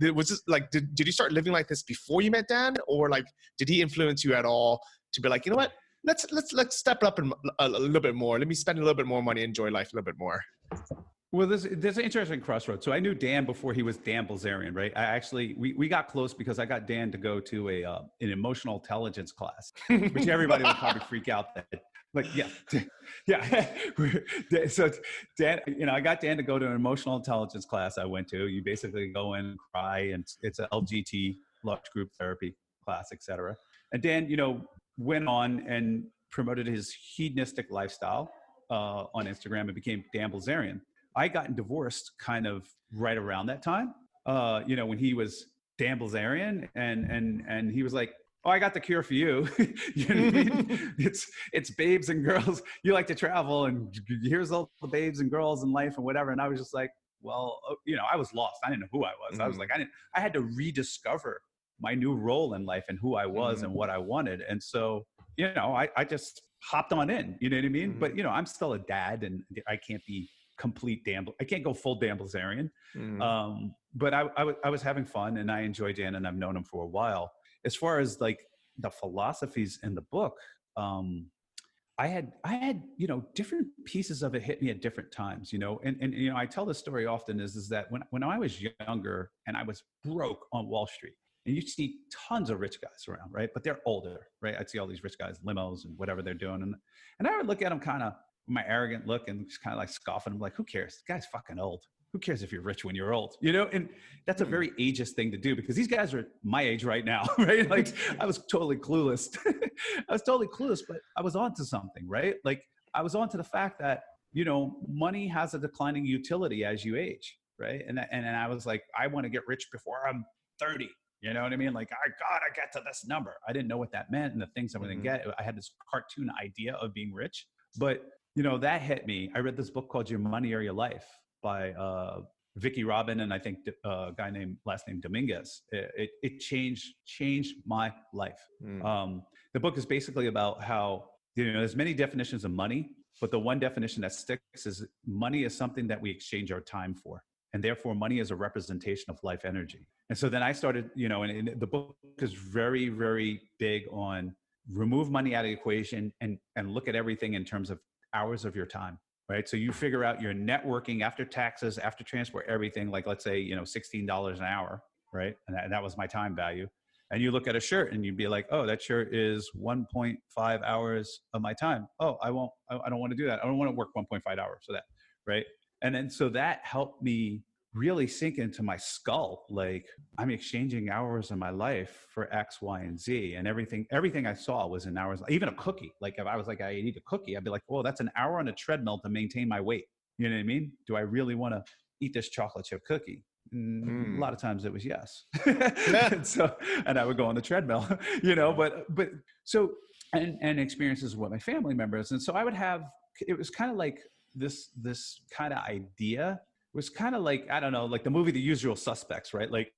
did you start living like this before you met Dan, or like, did he influence you at all to be like, you know what, let's step up a little bit more. Let me spend a little bit more money, enjoy life a little bit more. Well, there's an interesting crossroads. So I knew Dan before he was Dan Bilzerian, right? We got close because I got Dan to go to an emotional intelligence class, which everybody would probably freak out that. Like, yeah. So Dan, I got Dan to go to an emotional intelligence class I went to. You basically go in and cry, and it's a LGT, large group therapy class, et cetera. And Dan, went on and promoted his hedonistic lifestyle on Instagram and became Dan Bilzerian. I got divorced kind of right around that time, when he was Dan Bilzerian, and he was like, oh, I got the cure for you. You know what I mean? It's babes and girls. You like to travel, and here's all the babes and girls in life and whatever. And I was just like, well, I was lost. I didn't know who I was. I was like, I had to rediscover my new role in life and who I was and what I wanted. And so, I just hopped on in, you know what I mean? But, I'm still a dad, and I can't be complete I can't go full Dan Bilzerian. But I was having fun, and I enjoy Dan, and I've known him for a while. As far as like the philosophies in the book, I had different pieces of it hit me at different times, and I tell this story often is that when I was younger and I was broke on Wall Street, and you see tons of rich guys around, right? But they're older, right? I'd see all these rich guys, limos and whatever they're doing. And I would look at them kind of my arrogant look and just kind of like scoffing. I'm like, who cares? The guy's fucking old. Who cares if you're rich when you're old, And that's a very ageist thing to do, because these guys are my age right now, right? Like, I was totally clueless. But I was onto something, right? Like, I was onto the fact that, money has a declining utility as you age, right? And I was like, I want to get rich before I'm 30. You know what I mean? Like, I gotta get to this number. I didn't know what that meant and the things I was gonna get. I had this cartoon idea of being rich, but that hit me. I read this book called Your Money or Your Life by Vicky Robin, and I think a guy last name Dominguez. It changed my life. The book is basically about how there's many definitions of money, but the one definition that sticks is money is something that we exchange our time for, and therefore money is a representation of life energy. And so then I started, and the book is very, very big on remove money out of the equation and look at everything in terms of hours of your time. Right. So you figure out your networking after taxes, after transport, everything, like, let's say, $16 an hour. Right. And that was my time value. And you look at a shirt and you'd be like, oh, that shirt is 1.5 hours of my time. Oh, I don't want to do that. I don't want to work 1.5 hours for that. Right. And then so that helped me really sink into my skull. Like, I'm exchanging hours of my life for X, Y, and Z, and everything I saw was in hours. Even a cookie. Like, if I was like, I eat a cookie, I'd be like, oh, that's an hour on a treadmill to maintain my weight. You know what I mean? Do I really want to eat this chocolate chip cookie? A lot of times it was yes. and I would go on the treadmill, but so, and experiences with my family members. And so I would have, it was kind of like this kind of idea. It was kind of like, I don't know, like the movie The Usual Suspects, right? Like,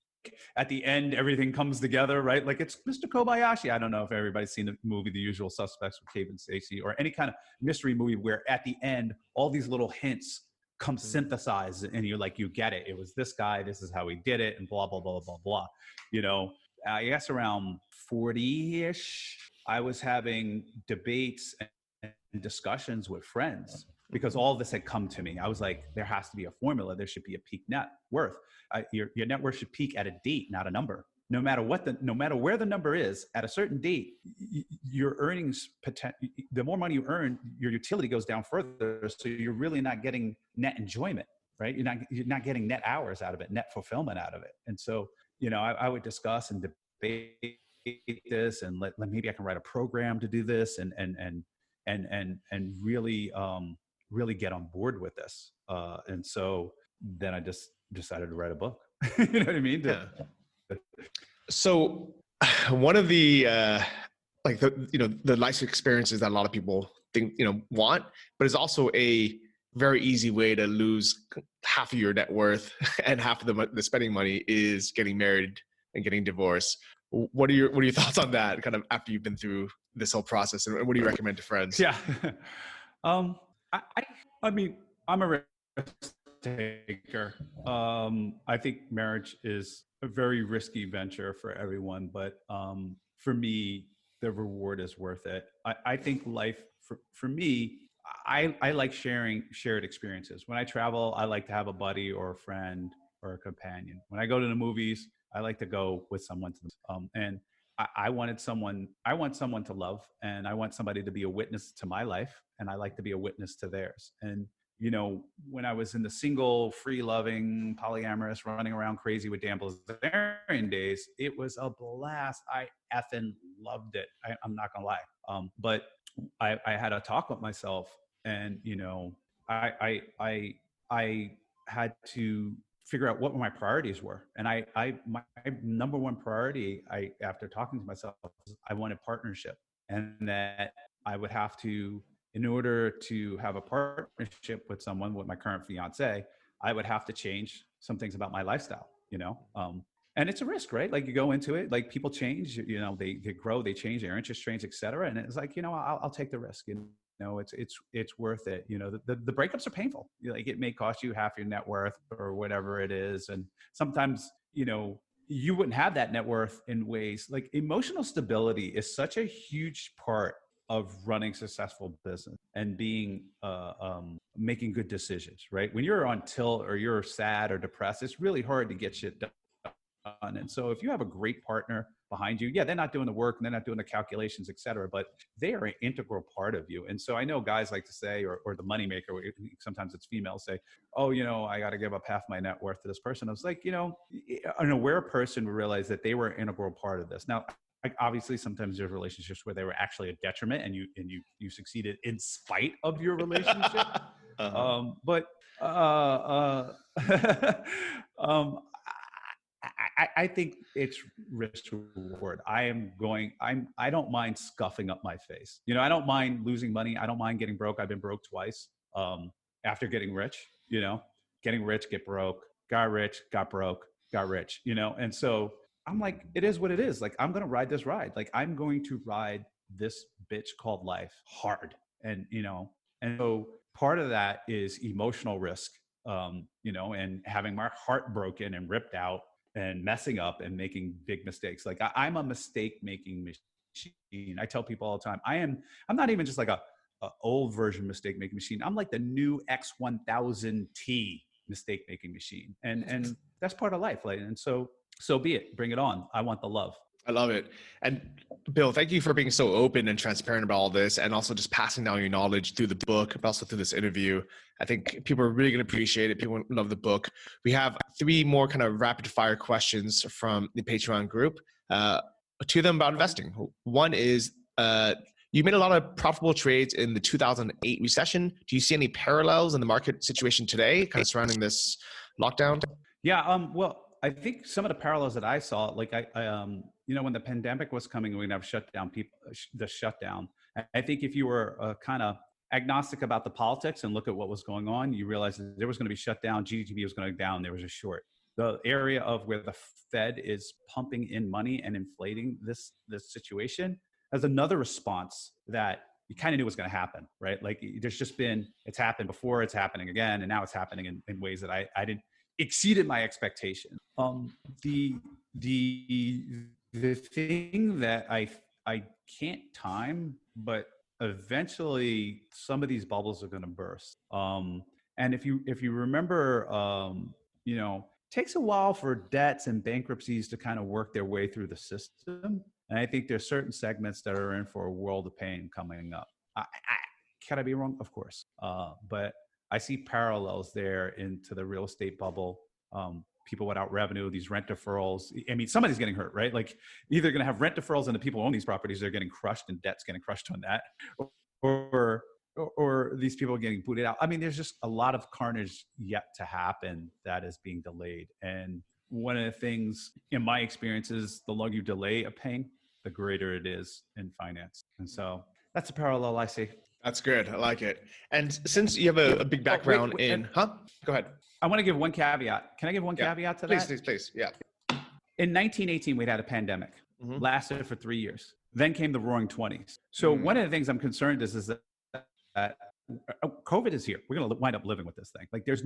at the end, everything comes together, right? Like, it's Mr. Kobayashi. I don't know if everybody's seen the movie The Usual Suspects with Kevin Spacey, or any kind of mystery movie where at the end, all these little hints come synthesized, and you're like, you get it. It was this guy. This is how he did it, and blah, blah, blah, blah, blah. I guess around 40-ish, I was having debates and discussions with friends because all of this had come to me. I was like, there has to be a formula. There should be a peak net worth. Your net worth should peak at a date, not a number. No matter where the number is, at a certain date, your earnings the more money you earn, your utility goes down further. So you're really not getting net enjoyment, right? You're not getting net hours out of it, net fulfillment out of it. And so, I would discuss and debate this, and maybe I can write a program to do this, and really really get on board with this. And so then I just decided to write a book. You know what I mean? So one of the the life experiences that a lot of people think want, but it's also a very easy way to lose half of your net worth and half of the spending money is getting married and getting divorced. What are your thoughts on that? Kind of after you've been through this whole process, and what do you recommend to friends? Yeah, I mean, I'm a risk taker. I think marriage is a very risky venture for everyone, but for me, the reward is worth it. I think life for me, I like sharing shared experiences. When I travel, I like to have a buddy or a friend or a companion. When I go to the movies, I like to go with someone and I want someone to love, and I want somebody to be a witness to my life, and I like to be a witness to theirs. And when I was in the single, free-loving, polyamorous, running around crazy with Dan Bilzerian days, it was a blast. I effing loved it. I'm not gonna lie. But I had a talk with myself, and I had to figure out what my priorities were. And my number one priority, after talking to myself, was I wanted partnership, and that I would have to, in order to have a partnership with someone, with my current fiance, I would have to change some things about my lifestyle, and it's a risk, right? Like, you go into it, like, people change, they grow, they change, their interest change, et cetera. And it's like, I'll take the risk, it's worth it. The breakups are painful. Like, it may cost you half your net worth or whatever it is. And sometimes, you wouldn't have that net worth in ways like emotional stability is such a huge part of running successful business and being making good decisions, right? When you're on tilt or you're sad or depressed, it's really hard to get shit done. And so if you have a great partner behind you, they're not doing the work and they're not doing the calculations, et cetera, but they are an integral part of you. And so I know guys like to say, or the moneymaker, sometimes it's females say, oh, I got to give up half my net worth to this person. I was like, an aware person would realize that they were an integral part of this. Now, obviously, sometimes there's relationships where they were actually a detriment, and you succeeded in spite of your relationship. But I think it's risk reward. I don't mind scuffing up my face. I don't mind losing money. I don't mind getting broke. I've been broke twice. After getting rich, getting rich, get broke, got rich, got broke, got rich, and so I'm like, it is what it is. Like, I'm going to ride this ride. Like, I'm going to ride this bitch called life hard. And, and so part of that is emotional risk, and having my heart broken and ripped out and messing up and making big mistakes. Like, I'm a mistake-making machine. I tell people all the time, I'm not even just like a old version mistake-making machine. I'm like the new X1000T mistake-making machine. And that's part of life. Like, and so be it. Bring it on. I want the love. I love it. And Bill, thank you for being so open and transparent about all this, and also just passing down your knowledge through the book, but also through this interview. I think people are really going to appreciate it. People love the book. We have 3 more kind of rapid fire questions from the Patreon group. 2 of them about investing. One is, you made a lot of profitable trades in the 2008 recession. Do you see any parallels in the market situation today, kind of surrounding this lockdown? Yeah. Well, I think some of the parallels that I saw, like when the pandemic was coming, we're gonna have the shutdown. I think if you were kind of agnostic about the politics and look at what was going on, you realize that there was going to be shut down, GDP was going down, there was a short. The area of where the Fed is pumping in money and inflating this situation as another response that you kind of knew was going to happen, right? Like, it's happened before, it's happening again, and now it's happening in ways that I didn't exceeded my expectation. The thing that I can't time, but eventually some of these bubbles are going to burst. And if you remember, takes a while for debts and bankruptcies to kind of work their way through the system. And I think there's certain segments that are in for a world of pain coming up. Can I be wrong? Of course. But I see parallels there into the real estate bubble. People without revenue, these rent deferrals. I mean, somebody's getting hurt, right? Like either going to have rent deferrals and the people who own these properties are getting crushed and debt's getting crushed on that, or these people are getting booted out. I mean, there's just a lot of carnage yet to happen that is being delayed. And one of the things in my experience is the longer you delay a pain, the greater it is in finance. And so that's a parallel I see. That's good. I like it. And since you have a big background Go ahead. I want to give one caveat. Can I give one caveat to that? Please. Yeah. In 1918, we'd had a pandemic, lasted for 3 years. Then came the roaring 20s. So one of the things I'm concerned is that COVID is here. We're going to wind up living with this thing. Like it's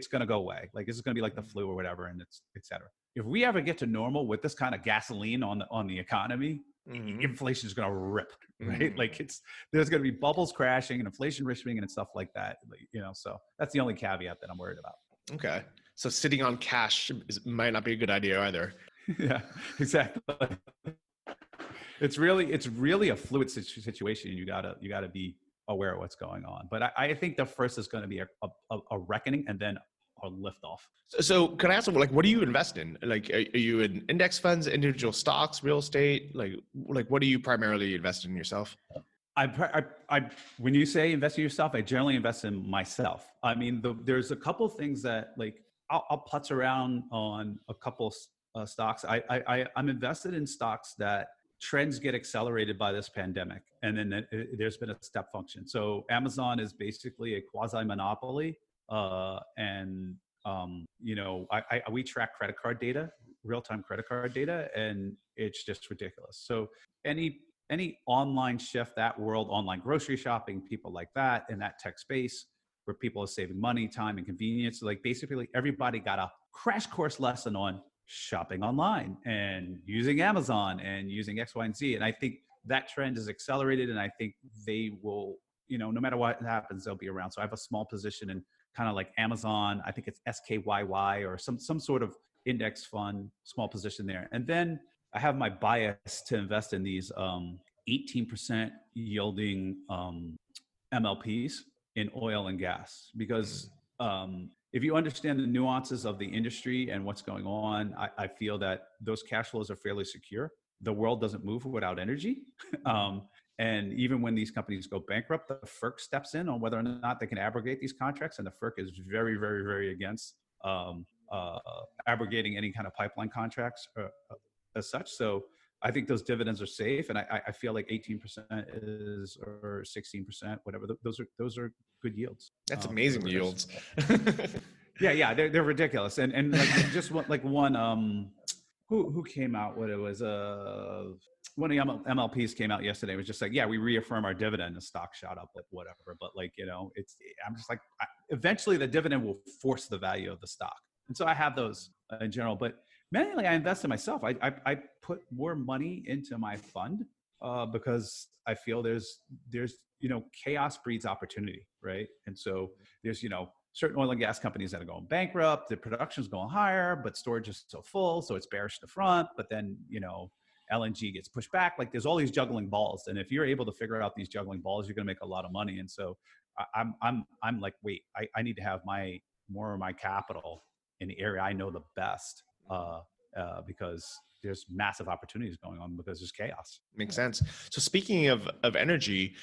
going to go away. Like this is going to be like the flu or whatever, and it's et cetera. If we ever get to normal with this kind of gasoline on the economy, inflation is going to rip, right? Like there's going to be bubbles crashing and inflation risking and stuff like that. So that's the only caveat that I'm worried about. Okay. So sitting on cash might not be a good idea either. Yeah, exactly. It's really a fluid situation. You gotta be aware of what's going on. But I think the first is going to be a reckoning and then a lift off. So can I ask, like, what do you invest in? Like, are you in index funds, individual stocks, real estate? Like what do you primarily invest in yourself? When you say invest in yourself, I generally invest in myself. I mean, there's a couple things that like I'll putz around on a couple stocks. I'm invested in stocks that trends get accelerated by this pandemic, and then there's been a step function. So Amazon is basically a quasi monopoly, and we track credit card data, real-time credit card data, and it's just ridiculous. So any online shift, that world, online grocery shopping, people like that in that tech space where people are saving money, time, and convenience. Like basically everybody got a crash course lesson on shopping online and using Amazon and using X, Y, and Z. And I think that trend is accelerated, and I think they will, no matter what happens, they'll be around. So I have a small position in kind of like Amazon. I think it's SKYY or some sort of index fund, small position there. And then I have my bias to invest in these 18% yielding MLPs in oil and gas, because if you understand the nuances of the industry and what's going on, I feel that those cash flows are fairly secure. The world doesn't move without energy. And even when these companies go bankrupt, the FERC steps in on whether or not they can abrogate these contracts. And the FERC is very, very, very against abrogating any kind of pipeline contracts as such. So I think those dividends are safe, and I feel like 18% is, or 16%, whatever. Those are good yields. That's amazing yields. Yeah, they're ridiculous. And like just one who came out what it was one of the MLPs came out yesterday. It was just like, yeah, we reaffirm our dividend. The stock shot up, like whatever. But like I'm just like, eventually the dividend will force the value of the stock, and so I have those in general, but. Mainly, I invest in myself. I put more money into my fund because I feel there's chaos breeds opportunity, right? And so there's certain oil and gas companies that are going bankrupt. The production's going higher, but storage is so full, so it's bearish to front. But then LNG gets pushed back. Like there's all these juggling balls, and if you're able to figure out these juggling balls, you're going to make a lot of money. And so I'm like, wait, I need to have more of my capital in the area I know the best. Because there's massive opportunities going on because there's chaos. Makes sense. So speaking of energy,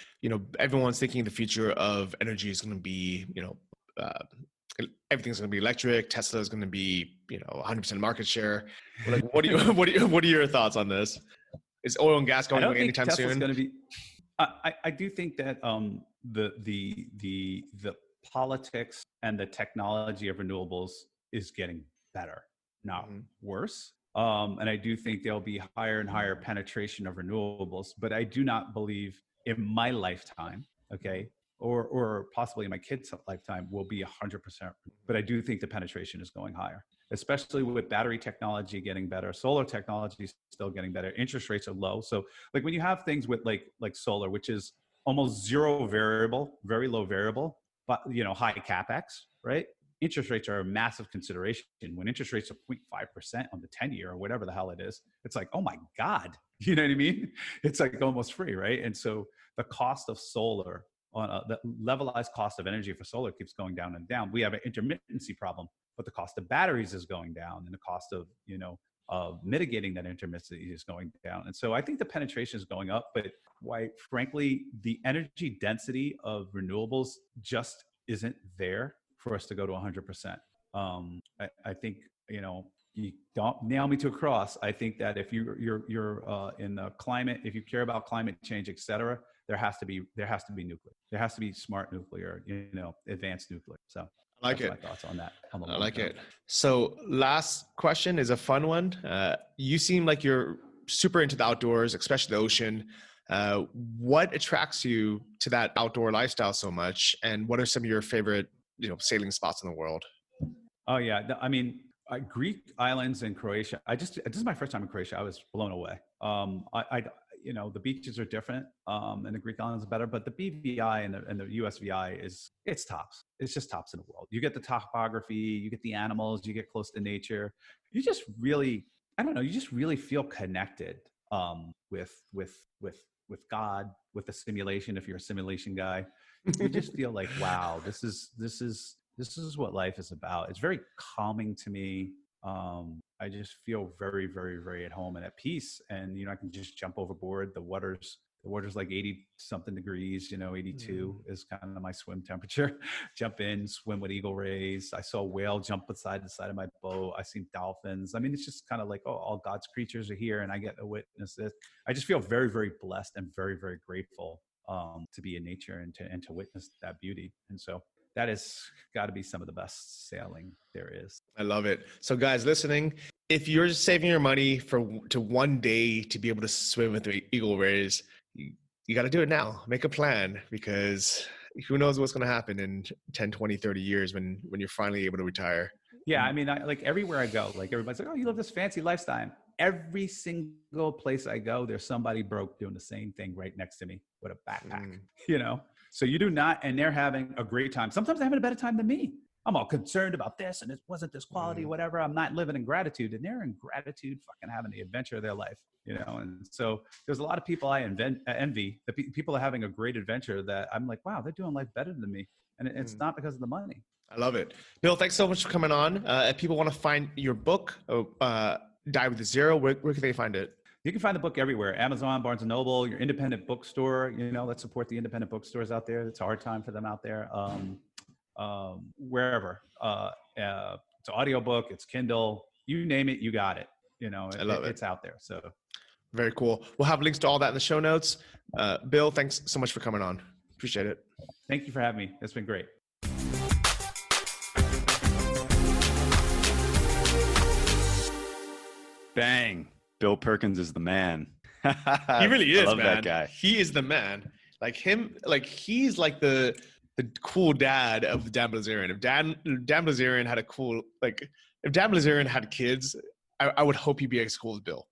everyone's thinking the future of energy is going to be, everything's going to be electric. Tesla is going to be, 100% market share. Like, what are your thoughts on this? Is oil and gas going away anytime soon? Going to be. I do think that the politics and the technology of renewables is getting better, not worse. And I do think there'll be higher and higher penetration of renewables, but I do not believe in my lifetime, or possibly in my kids' lifetime will be 100%. But I do think the penetration is going higher, especially with battery technology getting better, solar technology is still getting better. Interest rates are low. So like when you have things with like solar, which is almost zero variable, very low variable, but high capex, right? Interest rates are a massive consideration. When interest rates are 0.5% on the 10-year or whatever the hell it is, it's like, oh my God, you know what I mean? It's like almost free, right? And so the cost of solar the levelized cost of energy for solar keeps going down and down. We have an intermittency problem, but the cost of batteries is going down, and the cost of of mitigating that intermittency is going down. And so I think the penetration is going up, but frankly, the energy density of renewables just isn't there for us to go to 100%. I think, you don't nail me to a cross. I think that if you're in the climate, if you care about climate change, et cetera, there has to be nuclear. There has to be smart nuclear, advanced nuclear. So I like that's it. my thoughts on that. I like it. So last question is a fun one. You seem like you're super into the outdoors, especially the ocean. What attracts you to that outdoor lifestyle so much? And what are some of your favorite, sailing spots in the world? Oh yeah. I mean, Greek islands in Croatia. This is my first time in Croatia. I was blown away. The beaches are different, and the Greek islands are better, but the BVI and the USVI it's tops. It's just tops in the world. You get the topography, you get the animals, you get close to nature. You just really, I don't know, you just really feel connected with God, with the simulation. If you're a simulation guy, you just feel like, wow, this is what life is about. It's very calming to me. I just feel very, very, very at home and at peace. And, I can just jump overboard. The water's like 80 something degrees, 82 is kind of my swim temperature. Jump in, swim with eagle rays. I saw a whale jump beside the side of my boat. I seen dolphins. I mean, it's just kind of like, all God's creatures are here and I get to witness this. I just feel very, very blessed and very, very grateful to be in nature and to witness that beauty. And so that has got to be some of the best sailing there is. I love it. So guys listening, if you're saving your money to one day to be able to swim with the eagle rays, you got to do it now. Make a plan, because who knows what's going to happen in 10, 20, 30 years when you're finally able to retire. Yeah. I mean, like everywhere I go, like everybody's like, oh, you live this fancy lifestyle. Every single place I go, there's somebody broke doing the same thing right next to me with a backpack, So you do not, and they're having a great time. Sometimes they're having a better time than me. I'm all concerned about this, and it wasn't this quality, whatever. I'm not living in gratitude, and they're in gratitude, fucking having the adventure of their life, And so there's a lot of people I envy. The people are having a great adventure that I'm like, wow, they're doing life better than me, and it's not because of the money. I love it, Bill. Thanks so much for coming on. If people want to find your book, Die with Zero, where can they find it? You can find the book everywhere: Amazon, Barnes & Noble, your independent bookstore. Let's support the independent bookstores out there. It's a hard time for them out there. Wherever. It's an audiobook, it's Kindle, you name it, you got it. I love it. It's out there. So very cool. We'll have links to all that in the show notes. Bill, thanks so much for coming on. Appreciate it. Thank you for having me. It's been great. Bang. Bill Perkins is the man. He really is, I love man. that guy. He is the man. Like him, like he's like the cool dad of Dan Bilzerian. If Dan Bilzerian had if Dan Bilzerian had kids, I would hope he'd be as cool as Bill.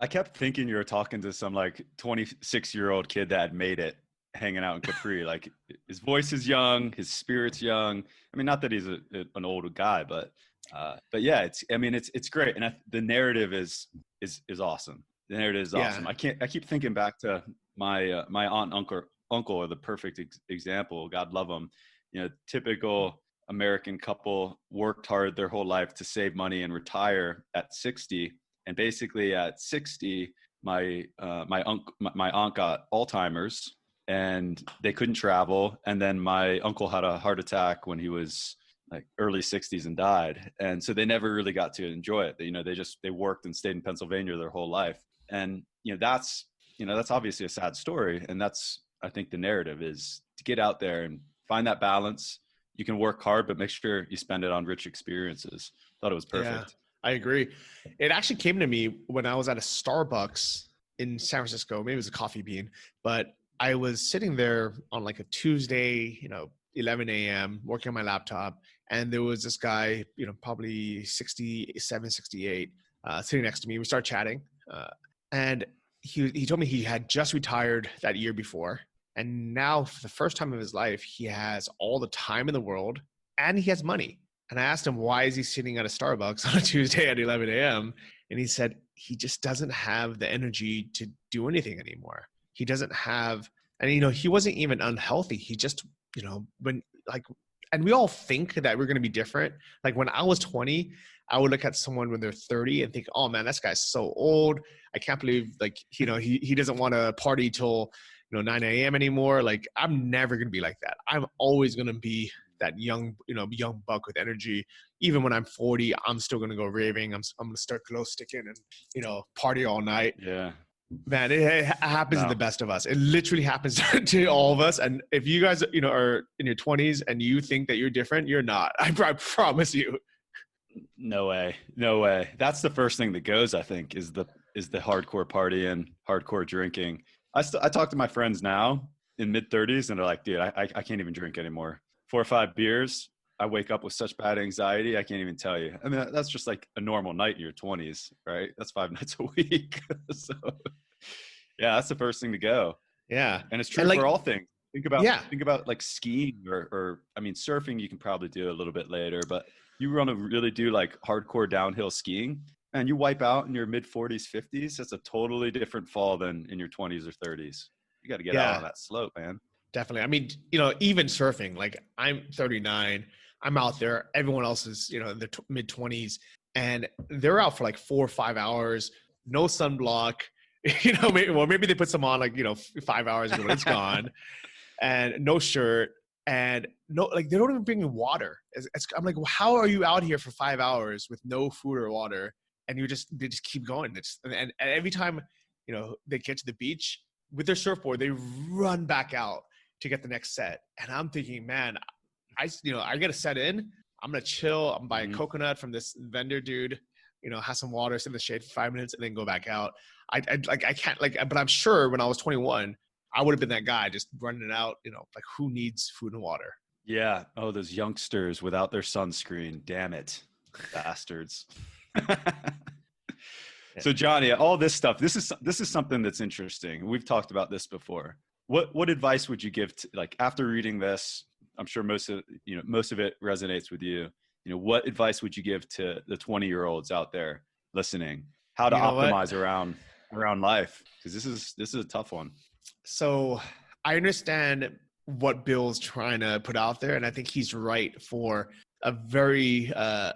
I kept thinking you were talking to some like 26-year-old kid that had made it hanging out in Capri. Like his voice is young, his spirit's young. I mean, not that he's an old guy, but yeah, it's great. And the narrative is awesome. The narrative is awesome. I keep thinking back to my aunt and uncle are the perfect example. God love them. Typical American couple worked hard their whole life to save money and retire at 60. And basically at 60, my aunt got Alzheimer's and they couldn't travel. And then my uncle had a heart attack when he was like early 60s and died. And so they never really got to enjoy it. They worked and stayed in Pennsylvania their whole life. And, that's obviously a sad story. And that's, I think the narrative is to get out there and find that balance. You can work hard, but make sure you spend it on rich experiences. Thought it was perfect. Yeah, I agree. It actually came to me when I was at a Starbucks in San Francisco. Maybe it was a Coffee Bean, but I was sitting there on like a Tuesday, 11 a.m. working on my laptop. And there was this guy, probably 67, 68, sitting next to me. We started chatting. And he told me he had just retired that year before. And now for the first time in his life, he has all the time in the world and he has money. And I asked him, why is he sitting at a Starbucks on a Tuesday at 11 a.m.? And he said, he just doesn't have the energy to do anything anymore. He doesn't have, and he wasn't even unhealthy. He just, when like, and we all think that we're going to be different. Like when I was 20, I would look at someone when they're 30 and think, oh man, this guy's so old. I can't believe he doesn't want to party till 9 a.m. anymore. Like I'm never going to be like that. I'm always going to be that young buck with energy. Even when I'm 40, I'm still going to go raving. I'm going to start glow sticking and, party all night. Yeah. Man, it happens to the best of us. It literally happens to all of us. And if you guys, are in your 20s and you think that you're different, you're not. I promise you. No way. That's the first thing that goes, I think, is the hardcore party and hardcore drinking. I talk to my friends now in mid-30s and they're like, dude, I can't even drink anymore. 4 or 5 beers, I wake up with such bad anxiety, I can't even tell you. I mean, that's just like a normal night in your 20s, right? That's 5 nights a week. So yeah, that's the first thing to go. Yeah. And it's true for all things. Think about like skiing or I mean, surfing, you can probably do a little bit later, but you want to really do like hardcore downhill skiing and you wipe out in your mid 40s, 50s. That's a totally different fall than in your 20s or 30s. You got to get out on that slope, man. Definitely. I mean, even surfing, like I'm 39, I'm out there. Everyone else is, in their mid 20s and they're out for like 4 or 5 hours, no sunblock, maybe they put some on like, 5 hours ago, it's gone and no shirt and no, like they don't even bring you water. I'm like, well, how are you out here for 5 hours with no food or water? And they just keep going. And every time, they get to the beach with their surfboard, they run back out to get the next set. And I'm thinking, man, I get a set in, I'm going to chill. I'm buying coconut from this vendor dude, have some water, sit in the shade for 5 minutes and then go back out. I can't but I'm sure when I was 21, I would have been that guy just running it out, like who needs food and water? Yeah. Oh, those youngsters without their sunscreen. Damn it. Bastards. So Johnny, all this stuff, this is something that's interesting. We've talked about this before. What advice would you give to, like, after reading this? I'm sure most of it resonates with you. What advice would you give to the 20-year-olds out there listening? How to optimize around life? Because this is a tough one. So I understand what Bill's trying to put out there, and I think he's right for a very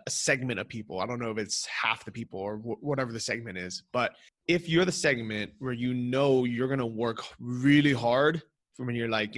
segment of people. I don't know if it's half the people or whatever the segment is, but if you're the segment where you're going to work really hard from when you're like,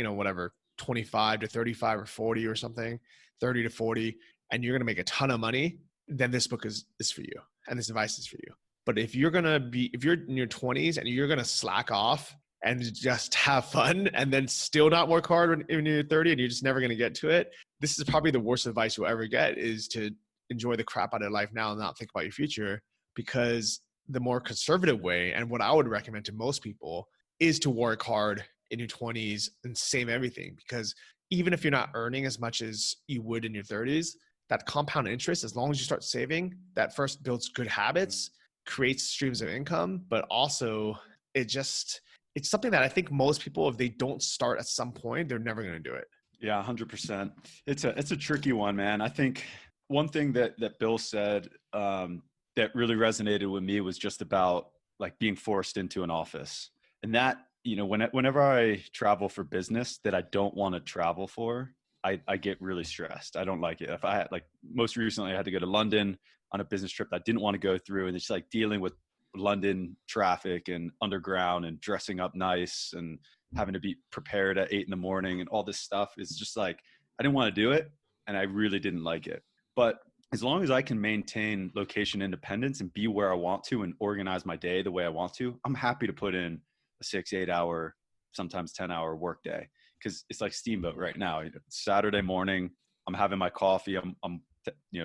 25 to 35 or 40 or something, 30 to 40, and you're going to make a ton of money, then this book is for you. And this advice is for you. But if you're in your 20s and you're going to slack off and just have fun and then still not work hard when you're 30 and you're just never going to get to it, this is probably the worst advice you'll ever get, is to enjoy the crap out of life now and not think about your future. Because the more conservative way, and what I would recommend to most people, is to work hard in your 20s and save everything. Because even if you're not earning as much as you would in your 30s, that compound interest, as long as you start saving, that first builds good habits, creates streams of income, but also it's something that I think most people, if they don't start at some point, they're never going to do it. Yeah, 100%. It's a tricky one, man. I think one thing that Bill said that really resonated with me was just about like being forced into an office. And that, whenever I travel for business that I don't want to travel for, I get really stressed. I don't like it. If I had, like, most recently I had to go to London on a business trip that I didn't want to go through, and it's like dealing with London traffic and underground and dressing up nice and having to be prepared at 8 a.m. and all this stuff is just like, I didn't want to do it. And I really didn't like it. But as long as I can maintain location independence and be where I want to and organize my day the way I want to, I'm happy to put in a 6-8 hour, sometimes 10-hour workday. Because it's like Steamboat right now. Saturday morning, I'm having my coffee. I'm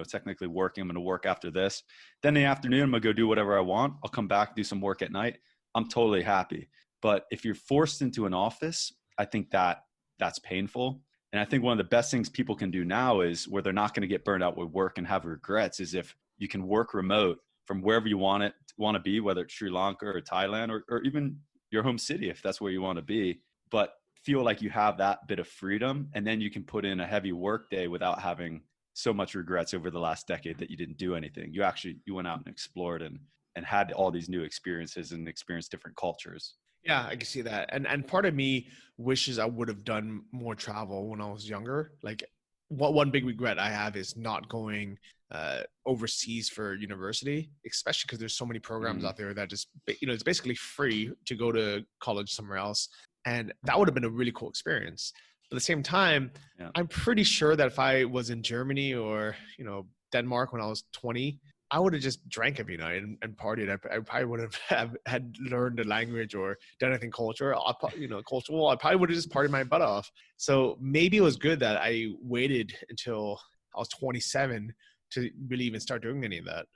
technically working. I'm going to work after this. Then in the afternoon, I'm going to go do whatever I want. I'll come back, do some work at night. I'm totally happy. But if you're forced into an office, I think that's painful. And I think one of the best things people can do now is where they're not going to get burned out with work and have regrets is if you can work remote from wherever you want to be, whether it's Sri Lanka or Thailand or even your home city, if that's where you want to be, but feel like you have that bit of freedom. And then you can put in a heavy work day without having so much regrets over the last decade that you didn't do anything. You went out and explored and had all these new experiences and experienced different cultures. Yeah, I can see that. And part of me wishes I would have done more travel when I was younger. Like one big regret I have is not going overseas for university, especially because there's so many programs out there that just, it's basically free to go to college somewhere else. And that would have been a really cool experience. But at the same time, I'm pretty sure that if I was in Germany or, Denmark when I was 20, I would have just drank every night and partied. I probably wouldn't have had learned the language or done anything cultural. Cultural. I probably would have just partied my butt off. So maybe it was good that I waited until I was 27 to really even start doing any of that.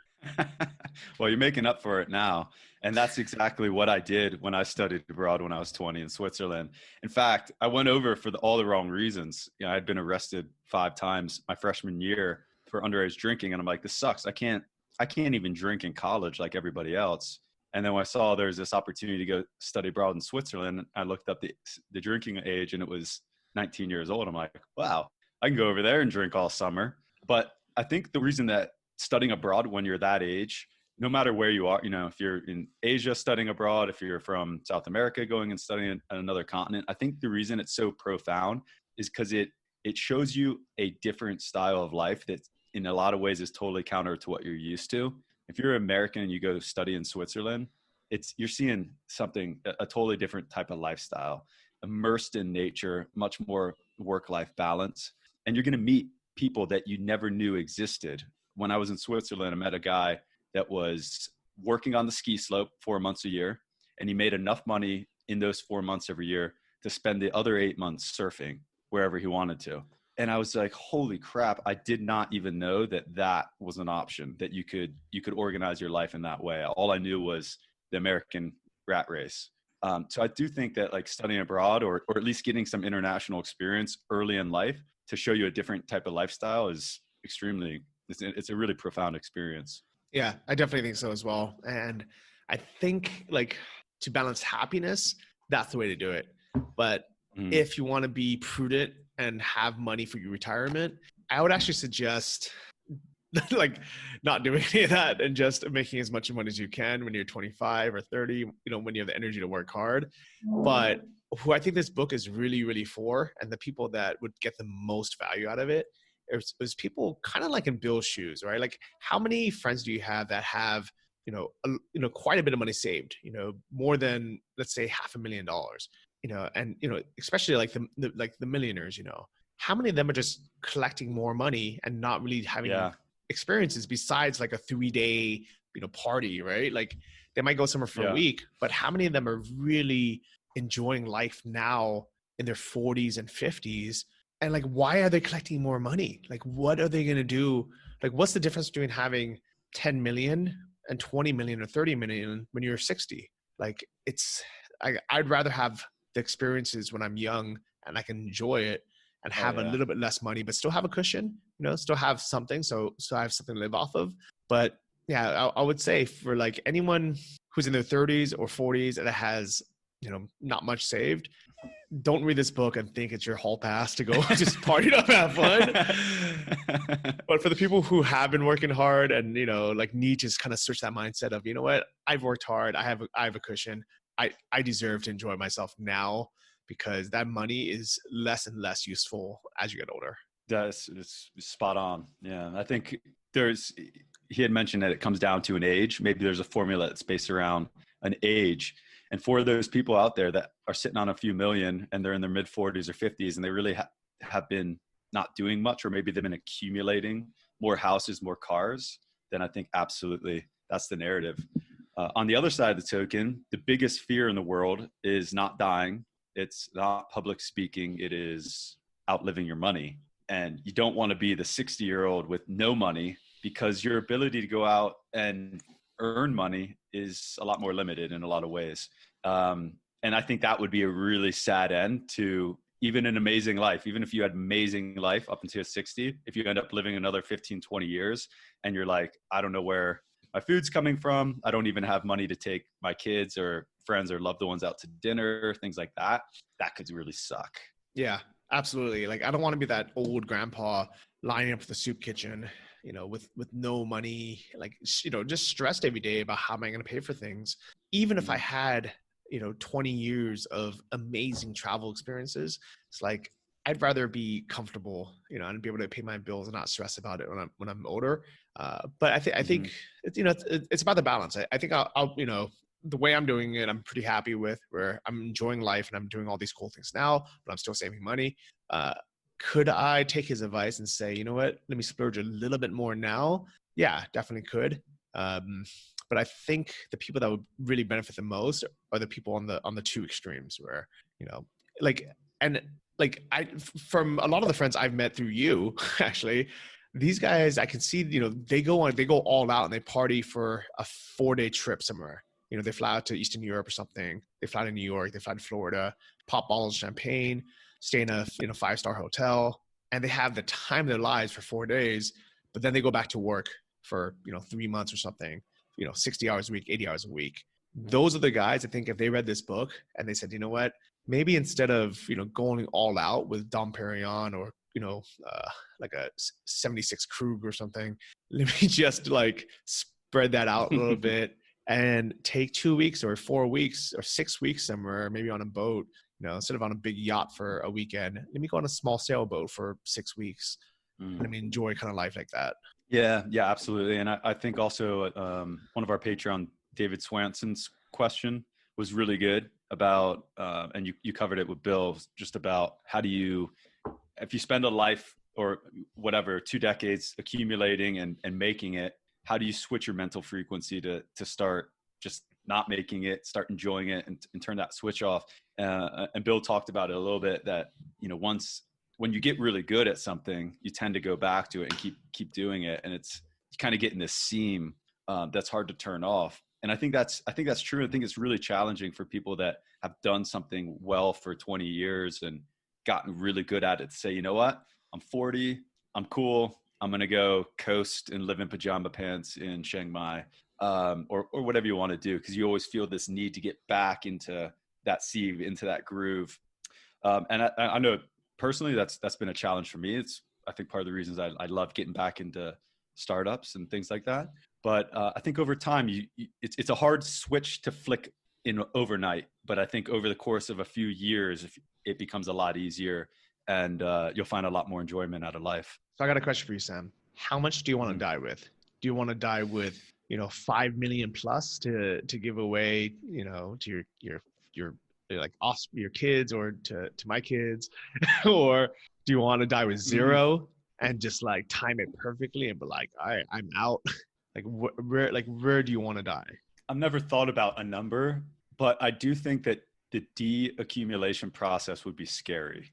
Well, you're making up for it now. And that's exactly what I did when I studied abroad when I was 20 in Switzerland. In fact, I went over for all the wrong reasons. I had been arrested 5 times my freshman year for underage drinking. And I'm like, this sucks. I can't even drink in college like everybody else. And then when I saw there's this opportunity to go study abroad in Switzerland, I looked up the drinking age and it was 19 years old. I'm like, wow, I can go over there and drink all summer. But I think the reason that studying abroad when you're that age, no matter where you are, if you're in Asia studying abroad, if you're from South America going and studying on another continent, I think the reason it's so profound is because it shows you a different style of life that in a lot of ways is totally counter to what you're used to. If you're American and you go study in Switzerland, you're seeing a totally different type of lifestyle, immersed in nature, much more work-life balance. And you're going to meet people that you never knew existed. When I was in Switzerland, I met a guy that was working on the ski slope 4 months a year, and he made enough money in those 4 months every year to spend the other 8 months surfing wherever he wanted to. And I was like, holy crap, I did not even know that was an option, that you could organize your life in that way. All I knew was the American rat race. So I do think that like studying abroad or at least getting some international experience early in life to show you a different type of lifestyle is it's a really profound experience. Yeah, I definitely think so as well. And I think like to balance happiness, that's the way to do it. But if you want to be prudent and have money for your retirement, I would actually suggest like not doing any of that and just making as much money as you can when you're 25 or 30, when you have the energy to work hard. But who I think this book is really, really for, and the people that would get the most value out of it, is people kind of like in Bill's shoes, right? Like how many friends do you have that have, quite a bit of money saved, more than, let's say, $500,000, and, especially like the millionaires, how many of them are just collecting more money and not really having experiences besides like a 3-day, party, right? Like they might go somewhere for a week, but how many of them are really enjoying life now in their 40s and 50s? And like, why are they collecting more money? Like, what are they going to do? Like, what's the difference between having 10 million and 20 million or 30 million when you're 60? Like I'd rather have the experiences when I'm young and I can enjoy it and have a little bit less money, but still have a cushion, still have something. So I have something to live off of. But yeah, I would say for like anyone who's in their 30s or 40s that has, not much saved, don't read this book and think it's your hall pass to go just party it up, have fun. But for the people who have been working hard and, like need to just kind of switch that mindset of, what, I've worked hard. I have a cushion. I deserve to enjoy myself now, because that money is less and less useful as you get older. It's spot on. Yeah. I think he had mentioned that it comes down to an age. Maybe there's a formula that's based around an age. And for those people out there that are sitting on a few million and they're in their mid 40s or 50s and they really have been not doing much, or maybe they've been accumulating more houses, more cars, then I think absolutely that's the narrative. On the other side of the token, the biggest fear in the world is not dying. It's not public speaking. It is outliving your money. And you don't want to be the 60-year-old with no money, because your ability to go out and earn money is a lot more limited in a lot of ways. And I think that would be a really sad end to even an amazing life. Even if you had amazing life up until 60, if you end up living another 15, 20 years and you're like, I don't know where my food's coming from. I don't even have money to take my kids or friends or loved ones out to dinner, things like that. That could really suck. Yeah, absolutely. Like, I don't want to be that old grandpa lining up at the soup kitchen, with no money, like, just stressed every day about how am I going to pay for things. Even if I had, 20 years of amazing travel experiences, it's like, I'd rather be comfortable, and be able to pay my bills and not stress about it when I'm older. But I think it's, it's about the balance. I think I'll the way I'm doing it, I'm pretty happy with, where I'm enjoying life and I'm doing all these cool things now, but I'm still saving money. Could I take his advice and say, you know what, let me splurge a little bit more now? Yeah, definitely could. But I think the people that would really benefit the most are the people on the two extremes where, from a lot of the friends I've met through you, actually, these guys, I can see, they go all out and they party for a 4-day trip somewhere. They fly out to Eastern Europe or something. They fly to New York, they fly to Florida, pop bottles of champagne, stay in a 5-star hotel, and they have the time of their lives for 4 days, but then they go back to work for, 3 months or something, 60 hours a week, 80 hours a week. Those are the guys, I think, if they read this book and they said, you know what, maybe instead of, going all out with Dom Perignon or, like a 76 Krug or something, let me just like spread that out a little bit and take 2 weeks or 4 weeks or 6 weeks somewhere, maybe on a boat, instead of on a big yacht for a weekend, let me go on a small sailboat for 6 weeks. Let me enjoy kind of life like that. Yeah, absolutely. And I think also one of our Patreon, David Swanson's question was really good about, and you covered it with Bill, just about how do you, if you spend a life or whatever, 2 decades accumulating and making it, how do you switch your mental frequency to start just not making it, start enjoying it and turn that switch off? And Bill talked about it a little bit that, when you get really good at something, you tend to go back to it and keep doing it. And it's kind of getting this seam that's hard to turn off. And I think that's true. I think it's really challenging for people that have done something well for 20 years and gotten really good at it to say, you know what, I'm 40, I'm cool. I'm going to go coast and live in pajama pants in Chiang Mai, or whatever you want to do. Cause you always feel this need to get back into that sieve, into that groove. And I know personally that's been a challenge for me. It's, I think, part of the reasons I love getting back into startups and things like that. But I think over time, it's a hard switch to flick in overnight. But I think over the course of a few years, it becomes a lot easier, and you'll find a lot more enjoyment out of life. So I got a question for you, Sam. How much do you want to die with? Do you want to die with, 5 million plus to give away, to your like your kids or to my kids, or do you want to die with 0 and just like time it perfectly and be like, all right, I'm out? Where do you want to die? I've never thought about a number, but I do think that the de-accumulation process would be scary.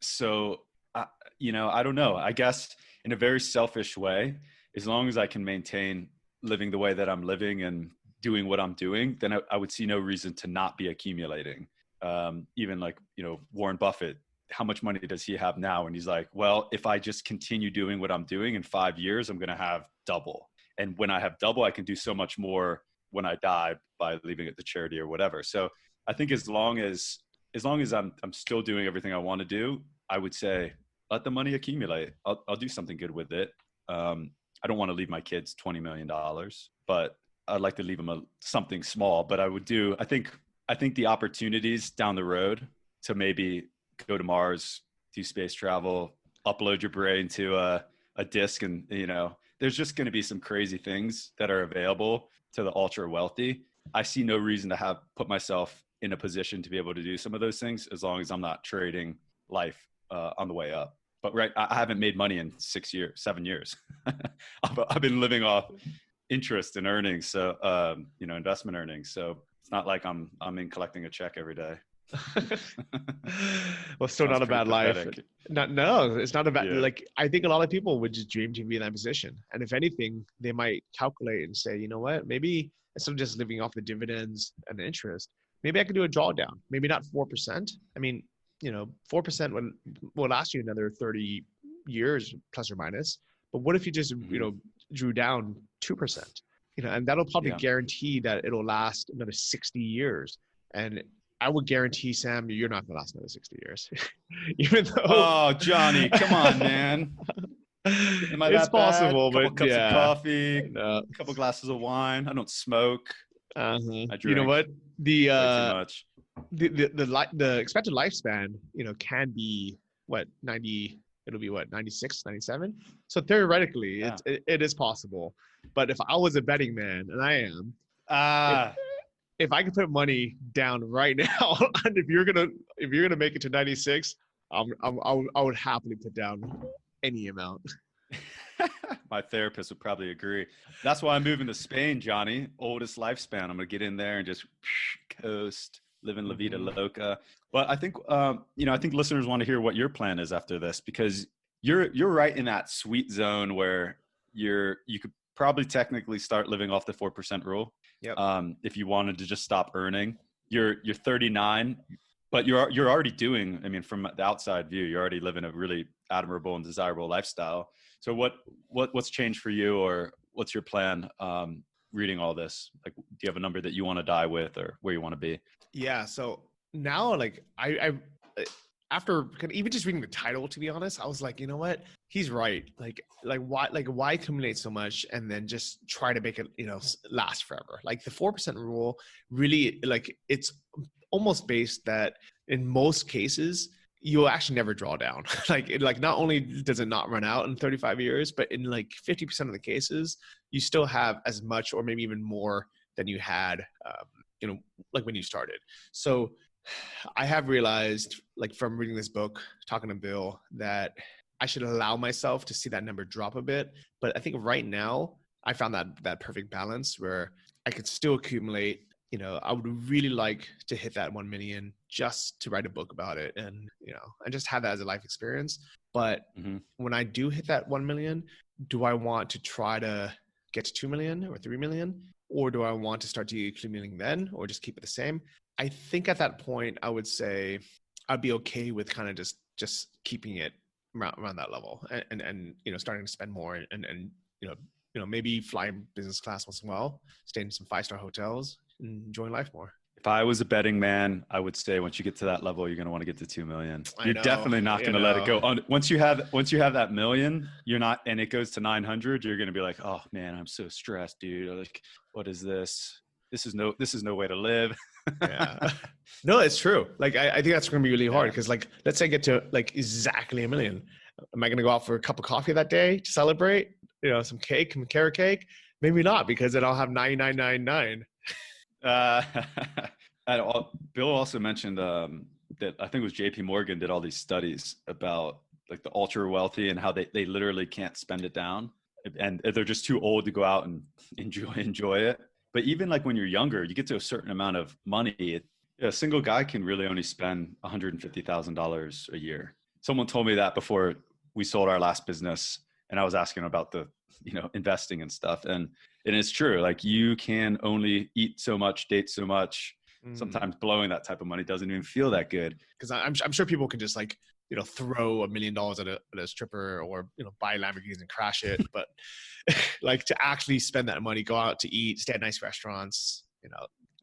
So I don't know. I guess in a very selfish way, as long as I can maintain living the way that I'm living and doing what I'm doing, then I would see no reason to not be accumulating. Even like, Warren Buffett, how much money does he have now? And he's like, well, if I just continue doing what I'm doing in 5 years, I'm going to have double. And when I have double, I can do so much more when I die by leaving it to charity or whatever. So I think as long as I'm still doing everything I want to do, I would say, let the money accumulate. I'll do something good with it. I don't want to leave my kids $20 million, but I'd like to leave them something small. But I think the opportunities down the road to maybe go to Mars, do space travel, upload your brain to a disk, and there's just going to be some crazy things that are available to the ultra wealthy. I see no reason to put myself in a position to be able to do some of those things as long as I'm not trading life on the way up. But right, I haven't made money in 7 years. I've been living off interest and earnings, so investment earnings. So it's not like I'm in collecting a check every day. Well, still not a bad life. No, it's not a bad. Yeah. Like, I think a lot of people would just dream to be in that position, and if anything, they might calculate and say, you know what, maybe instead of just living off the dividends and the interest, maybe I could do a drawdown. Maybe not 4%. I mean, 4% will last you another 30 years plus or minus. But what if you just, drew down 2%? And that'll probably guarantee that it'll last another 60 years. And I would guarantee, Sam, you're not going to last another 60 years. Even though. Oh, Johnny, come on, man. Am I It's that possible, bad? Couple but cups yeah. of coffee, a couple glasses of wine. I don't smoke. I drink. You know what? The way too much. the expected lifespan, can be 90. It'll be 96, 97. So theoretically, it is possible. But if I was a betting man, and I am, if I could put money down right now, and if you're gonna make it to 96, I would happily put down any amount. My therapist would probably agree. That's why I'm moving to Spain, Johnny. Oldest lifespan. I'm gonna get in there and just coast, living La Vida Loca. But I think I think listeners want to hear what your plan is after this, because you're right in that sweet zone where you could probably technically start living off the 4% rule. Yep. If you wanted to just stop earning. You're 39, but you're already doing. I mean, from the outside view, you're already living a really admirable and desirable lifestyle. So what's changed for you, or what's your plan? Reading all this, like, do you have a number that you want to die with, or where you want to be? Yeah. So now, like, I after even just reading the title, to be honest, I was like, you know what? He's right. Like why accumulate so much and then just try to make it, last forever? Like the 4% rule really, like, it's almost based that in most cases, you'll actually never draw down. like not only does it not run out in 35 years, but in like 50% of the cases, you still have as much or maybe even more than you had, like when you started. So I have realized, like, from reading this book, talking to Bill, that I should allow myself to see that number drop a bit. But I think right now I found that perfect balance where I could still accumulate. I would really like to hit that 1 million just to write a book about it, and and just have that as a life experience. But when I do hit that 1 million, do I want to try to get to 2 million or 3 million, or do I want to start accumulating then, or just keep it the same? I think at that point, I would say I'd be okay with kind of just keeping it around that level, and starting to spend more, and maybe flying business class once in a while, staying in some 5-star hotels, and enjoying life more. If I was a betting man, I would say once you get to that level, you're going to want to get to 2 million. You're definitely not going to let it go. Once you have that million, you're not, and it goes to 900, you're going to be like, oh man, I'm so stressed, dude. Like, what is this? This is no way to live. Yeah. No, it's true. Like, I think that's going to be really hard, because, like, let's say I get to like exactly 1 million. Am I going to go out for a cup of coffee that day to celebrate? Some cake, some carrot cake? Maybe not, because then I'll have 99.99. Bill also mentioned that I think it was JP Morgan did all these studies about, like, the ultra wealthy and how they literally can't spend it down, and they're just too old to go out and enjoy it. But even like when you're younger, you get to a certain amount of money, a single guy can really only spend $150,000 a year. Someone told me that before we sold our last business, and I was asking about the investing and stuff, and it's true. Like, you can only eat so much, date so much. Sometimes blowing that type of money doesn't even feel that good. Because I'm sure people can just, like, throw $1 million at a stripper, or buy Lamborghinis and crash it. But like, to actually spend that money, go out to eat, stay at nice restaurants,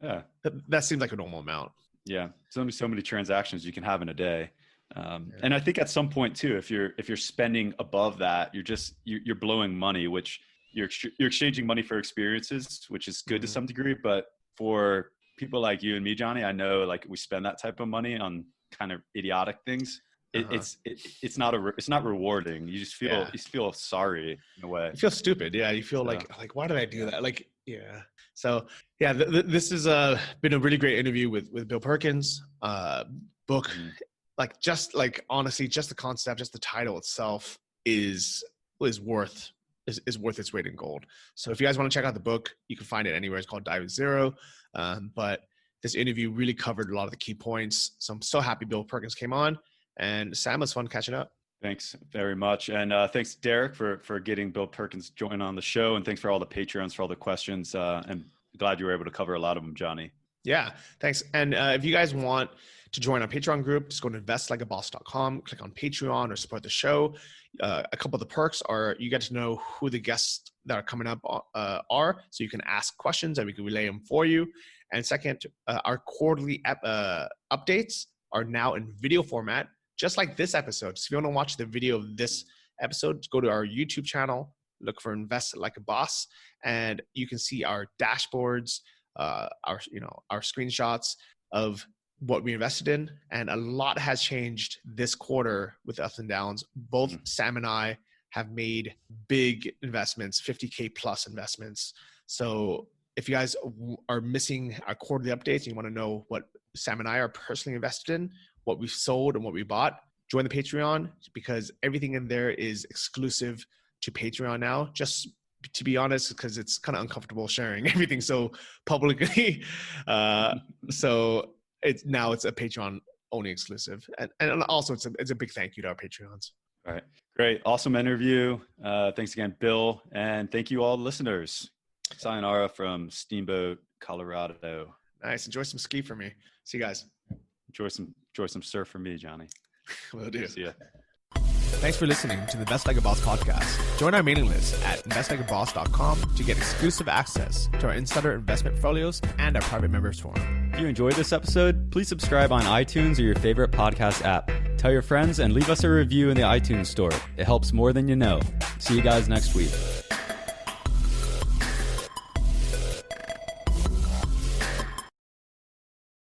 that seems like a normal amount. Yeah, so many transactions you can have in a day. And I think at some point too, if you're spending above that, you're blowing money, which you're exchanging money for experiences, which is good to some degree. But for people like you and me, Johnny, I know, like, we spend that type of money on kind of idiotic things. It's not rewarding. You just feel sorry in a way. You feel stupid. Yeah. You feel like, why did I do that? Like, yeah. So yeah, this has been a really great interview with Bill Perkins. Book, like, just like, honestly, just the concept, just the title itself is worth its weight in gold. So if you guys want to check out the book, you can find it anywhere. It's called Die with Zero. But this interview really covered a lot of the key points. So I'm so happy Bill Perkins came on, and Sam, was fun catching up. Thanks very much. And thanks, Derek, for getting Bill Perkins join on the show. And thanks for all the Patreons, for all the questions. And glad you were able to cover a lot of them, Johnny. Yeah, thanks. And if you guys want to join our Patreon group, just go to investlikeaboss.com, click on Patreon or support the show. A couple of the perks are you get to know who the guests that are coming up are, so you can ask questions and we can relay them for you. And second, our quarterly updates are now in video format, just like this episode. So if you want to watch the video of this episode, go to our YouTube channel, look for Invest Like a Boss, and you can see our dashboards, our screenshots of what we invested in. And a lot has changed this quarter with ups and downs. Both Sam and I have made big investments, 50K plus investments. So if you guys are missing our quarterly updates and you want to know what Sam and I are personally invested in, what we've sold and what we bought, join the Patreon, because everything in there is exclusive to Patreon now. Just to be honest, because it's kind of uncomfortable sharing everything so publicly. So it's a Patreon only exclusive. And also it's a big thank you to our Patreons. All right. Great. Awesome interview. Thanks again, Bill. And thank you all listeners. Sayonara from Steamboat, Colorado. Nice. Enjoy some ski for me. See you guys. Enjoy some surf for me, Johnny. Will do. See ya. Thanks for listening to the Invest Like a Boss podcast. Join our mailing list at investlikeaboss.com to get exclusive access to our insider investment portfolios and our private members forum. If you enjoyed this episode, please subscribe on iTunes or your favorite podcast app. Tell your friends and leave us a review in the iTunes store. It helps more than you know. See you guys next week.